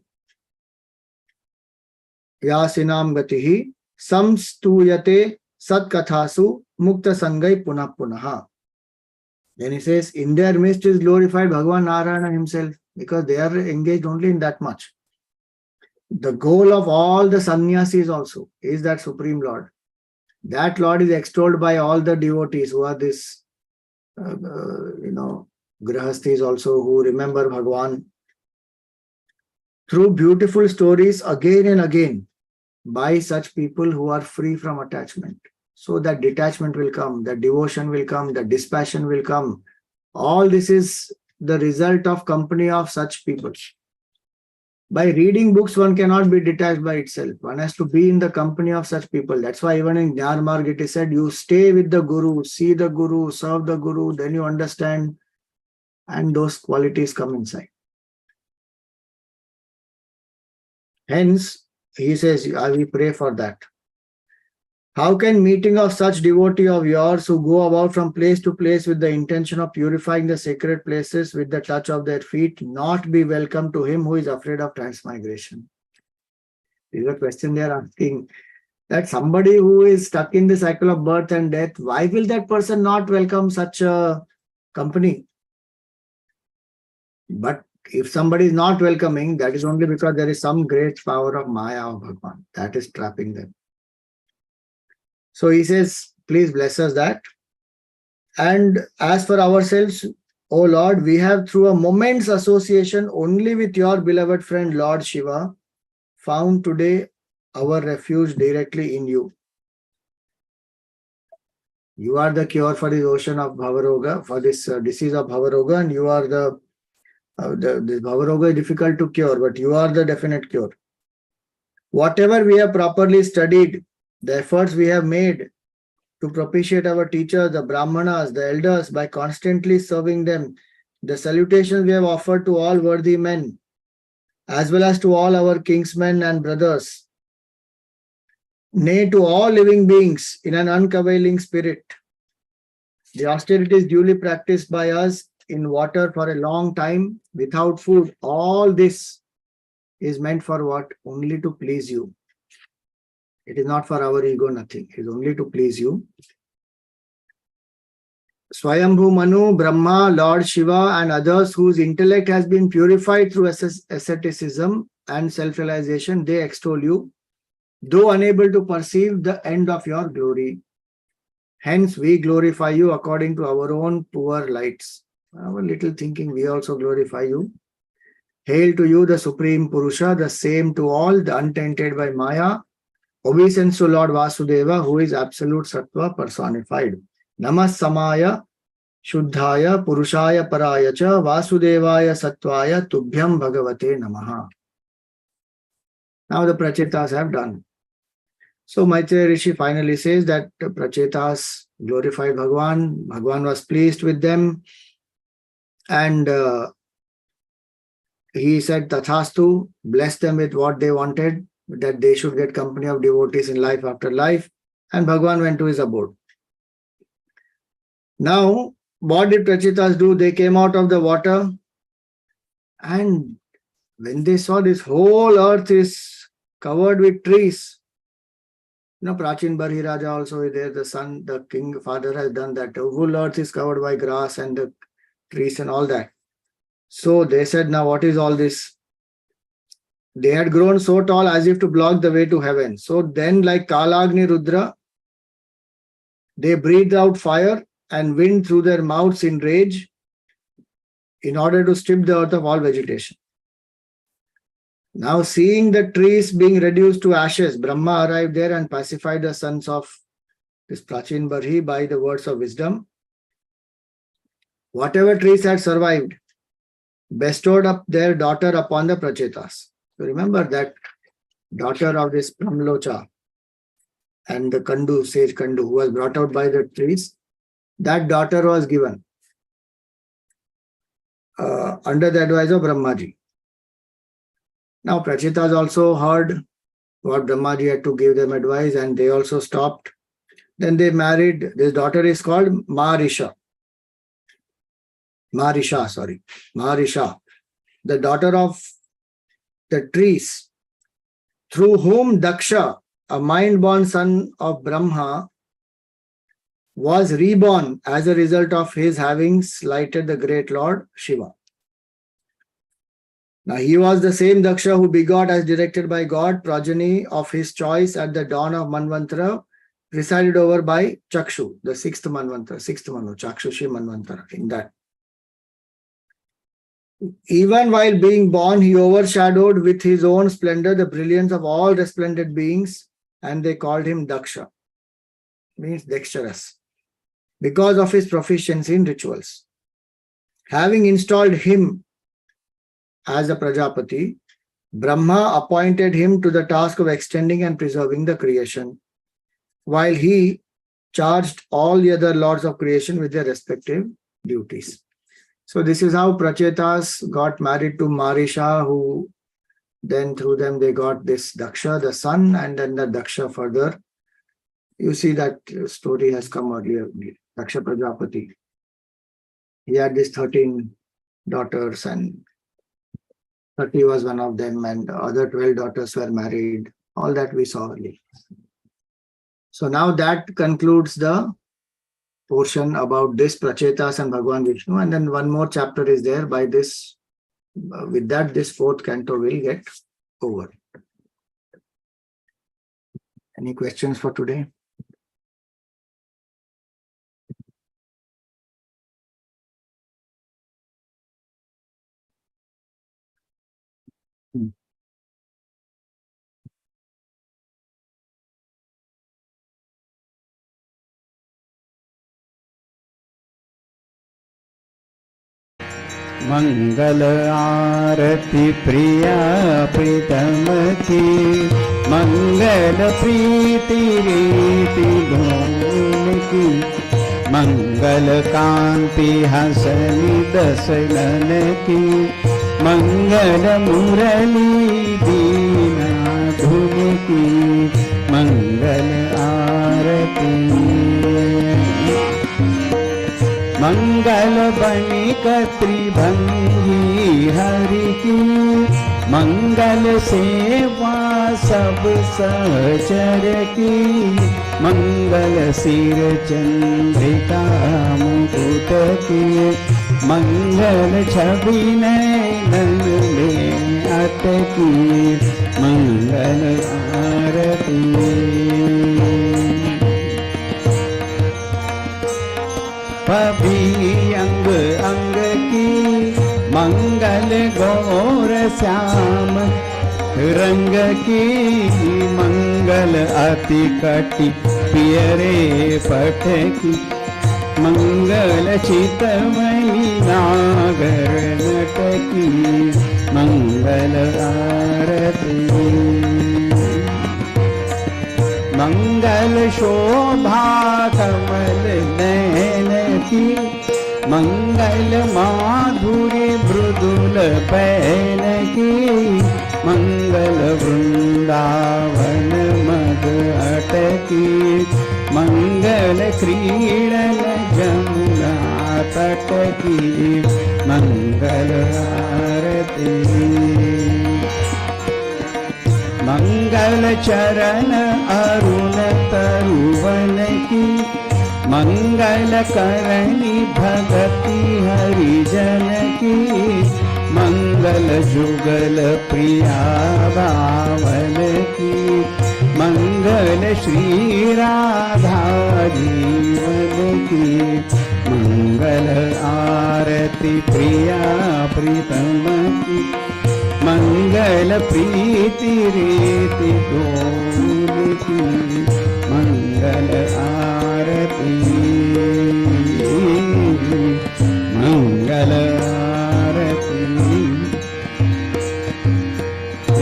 yasinam gatihi samstuyate satkathasu mukta sangai punah punaha. Then he says, in their midst is glorified Bhagavan Narayana himself, because they are engaged only in that much. The goal of all the sannyasis also is that Supreme Lord. That Lord is extolled by all the devotees who are this, grahasthis also, who remember Bhagavan through beautiful stories again and again by such people who are free from attachment. So that detachment will come, the devotion will come, the dispassion will come. All this is the result of company of such people. By reading books, one cannot be detached by itself. One has to be in the company of such people. That's why even in Jnana Marg it is said, you stay with the Guru, see the Guru, serve the Guru, then you understand, and those qualities come inside. Hence, he says, I will pray for that. How can meeting of such devotee of yours who go about from place to place with the intention of purifying the sacred places with the touch of their feet not be welcome to him who is afraid of transmigration? This is a question they are asking, that somebody who is stuck in the cycle of birth and death, why will that person not welcome such a company? But if somebody is not welcoming, that is only because there is some great power of Maya of Bhagavan that is trapping them. So he says, please bless us that. And as for ourselves, O Lord, we have through a moment's association only with your beloved friend Lord Shiva found today our refuge directly in you. You are the cure for this ocean of Bhavaroga, for this disease of Bhavaroga, and you are the Bhavaroga is difficult to cure, but you are the definite cure. Whatever we have properly studied, the efforts we have made to propitiate our teachers, the Brahmanas, the elders, by constantly serving them, the salutations we have offered to all worthy men, as well as to all our kingsmen and brothers, nay to all living beings in an uncavailing spirit. The austerities duly practiced by us in water for a long time without food, all this is meant for what? Only to please you. It is not for our ego, nothing. It is only to please you. Swayambhu Manu, Brahma, Lord Shiva, and others whose intellect has been purified through asceticism and self-realization, they extol you, though unable to perceive the end of your glory. Hence, we glorify you according to our own poor lights. Our little thinking, we also glorify you. Hail to you, the Supreme Purusha, the same to all, the untainted by Maya. Obeisance to Lord Vasudeva, who is absolute Sattva personified. Namas Samaya, Shuddhaya, Purushaya Paraya cha, Vasudevaya Sattvaya, Tubhyam Bhagavate Namaha. Now the Prachetas have done. So Maitreya Rishi finally says that the Prachetas glorified Bhagavan. Bhagavan was pleased with them. And he said, Tathastu, bless them with what they wanted, that they should get company of devotees in life after life. And Bhagavan went to his abode. Now, what did Prachetas do? They came out of the water, and when they saw this whole earth is covered with trees, Prachin Barhi Raja also is there, the son, the king, father has done that. The whole earth is covered by grass and the trees and all that. So they said, now what is all this? They had grown so tall as if to block the way to heaven. So then, like Kalagni Rudra, they breathed out fire and wind through their mouths in rage in order to strip the earth of all vegetation. Now, seeing the trees being reduced to ashes, Brahma arrived there and pacified the sons of this Prachin Barhi by the words of wisdom. Whatever trees had survived, bestowed up their daughter upon the Prachetas. So remember that daughter of this Pramlocha and the Kandu, sage Kandu, who was brought out by the trees, that daughter was given under the advice of Brahmaji. Now Prachetas also heard what Brahmaji had to give them advice, and they also stopped. Then they married. This daughter is called Maharisha, the daughter of the trees, through whom Daksha, a mind-born son of Brahma, was reborn as a result of his having slighted the great Lord Shiva. Now he was the same Daksha who begot, as directed by God, progeny of his choice at the dawn of Manvantara, presided over by Chakshu, the sixth Manu, Chakshushi Manvantara. In that, even while being born, he overshadowed with his own splendor the brilliance of all resplendent beings, and they called him Daksha, means dexterous, because of his proficiency in rituals. Having installed him as a Prajapati, Brahma appointed him to the task of extending and preserving the creation, while he charged all the other lords of creation with their respective duties. So this is how Prachetas got married to Marisha, who then through them they got this Daksha, the son, and then the Daksha further. You see that story has come earlier. Daksha Prajapati. He had these 13 daughters, and 30 was one of them, and the other 12 daughters were married. All that we saw earlier. So now that concludes the portion about this Prachetas and Bhagavan Vishnu, and then one more chapter is there. By this, with that, this fourth canto will get over. Any questions for today? मंगल आरती प्रिया प्रीतम की, मंगल प्रीति रीति धूम की, मंगल कांति हसनी दसनन की, मंगल मुरली दीना धुन की, मंगल मंगल बनिक त्रिभंगी हरि की, मंगल सेवा सब सहचर की, मंगल सिर चंद्रिका मुकुट की, मंगल छवि नयन में अटकी, मंगल आरती। पभी अंग अंग की, मंगल गौर श्याम रंग की, मंगल अति कटि पियरे पट की, मंगल चितमणि नागर नट की, मंगल आरती। मंगल शोभा कमल नयन की, मंगल माधुरी मृदुल पैन की, मंगल वृंदावन मद अटकी, मंगल क्रीडन जमुना तट की, मंगल आरती। मंगल चरण अरुण तरुवन की, मंगल करणी भगति हरिजन की, मंगल जुगल प्रिया बावन की, मंगल श्री राधा जीवन की, मंगल आरती प्रिया प्रीतम की, मंगल प्रीति रीति डोल की, मंगल आरती, मंगल आरती।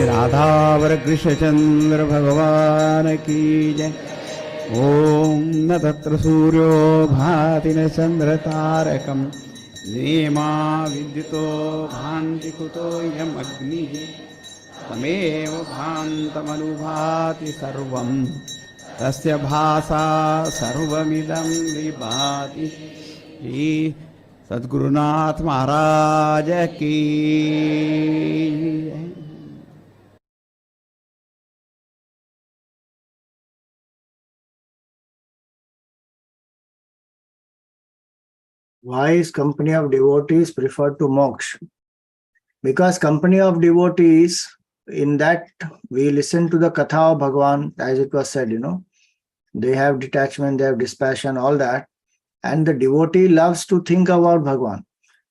राधावर कृष्णचंद्र भगवान की जय। ओम न तत्र सूर्यो भाति न चंद्र तारकम्, नेमा विद्युतो भान्ति कुतोऽयम् अग्निः, तमेव भान्तमनुभाति सर्वं, तस्य भासा सर्वमिदं विभाति। श्री सद्गुरुनाथ महाराज की। Why is company of devotees preferred to moksha? Because company of devotees, in that we listen to the katha of Bhagavan, as it was said, they have detachment, they have dispassion, all that. And the devotee loves to think about Bhagavan.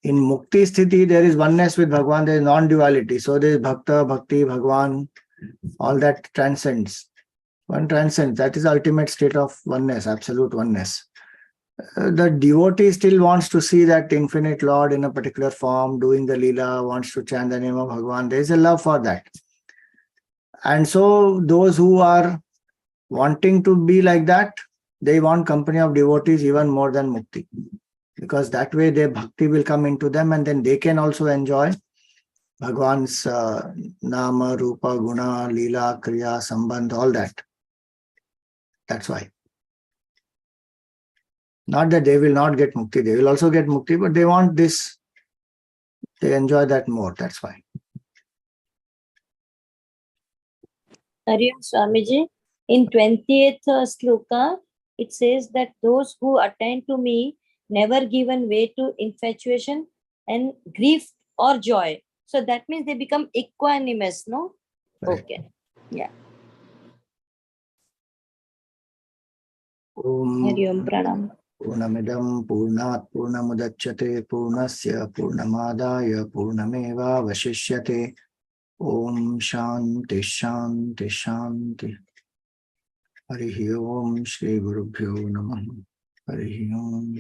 In mukti sthiti, there is oneness with Bhagavan, there is non-duality. So there is bhakta, bhakti, Bhagavan, all that transcends. One transcends. That is the ultimate state of oneness, absolute oneness. The devotee still wants to see that infinite Lord in a particular form, doing the Leela, wants to chant the name of Bhagavan. There is a love for that. And so those who are wanting to be like that, they want company of devotees even more than mukti. Because that way their bhakti will come into them and then they can also enjoy Bhagavan's nama, rupa, guna, Leela, kriya, sambandh, all that. That's why. Not that they will not get mukti, they will also get mukti, but they want this, they enjoy that more, that's why. Hariom Swamiji, in 20th sloka, it says that those who attain to me never given way to infatuation and grief or joy. So that means they become equanimous, no? Right. Okay. Yeah. Om Pranam. Purnamidam Purnat Purnamudachyate Purnasya Purnamadaya Purnameva Vashishyate. Om Shanti Shanti Shanti. Harihi Om Shri Gurubhyo Namah. Harihi Om.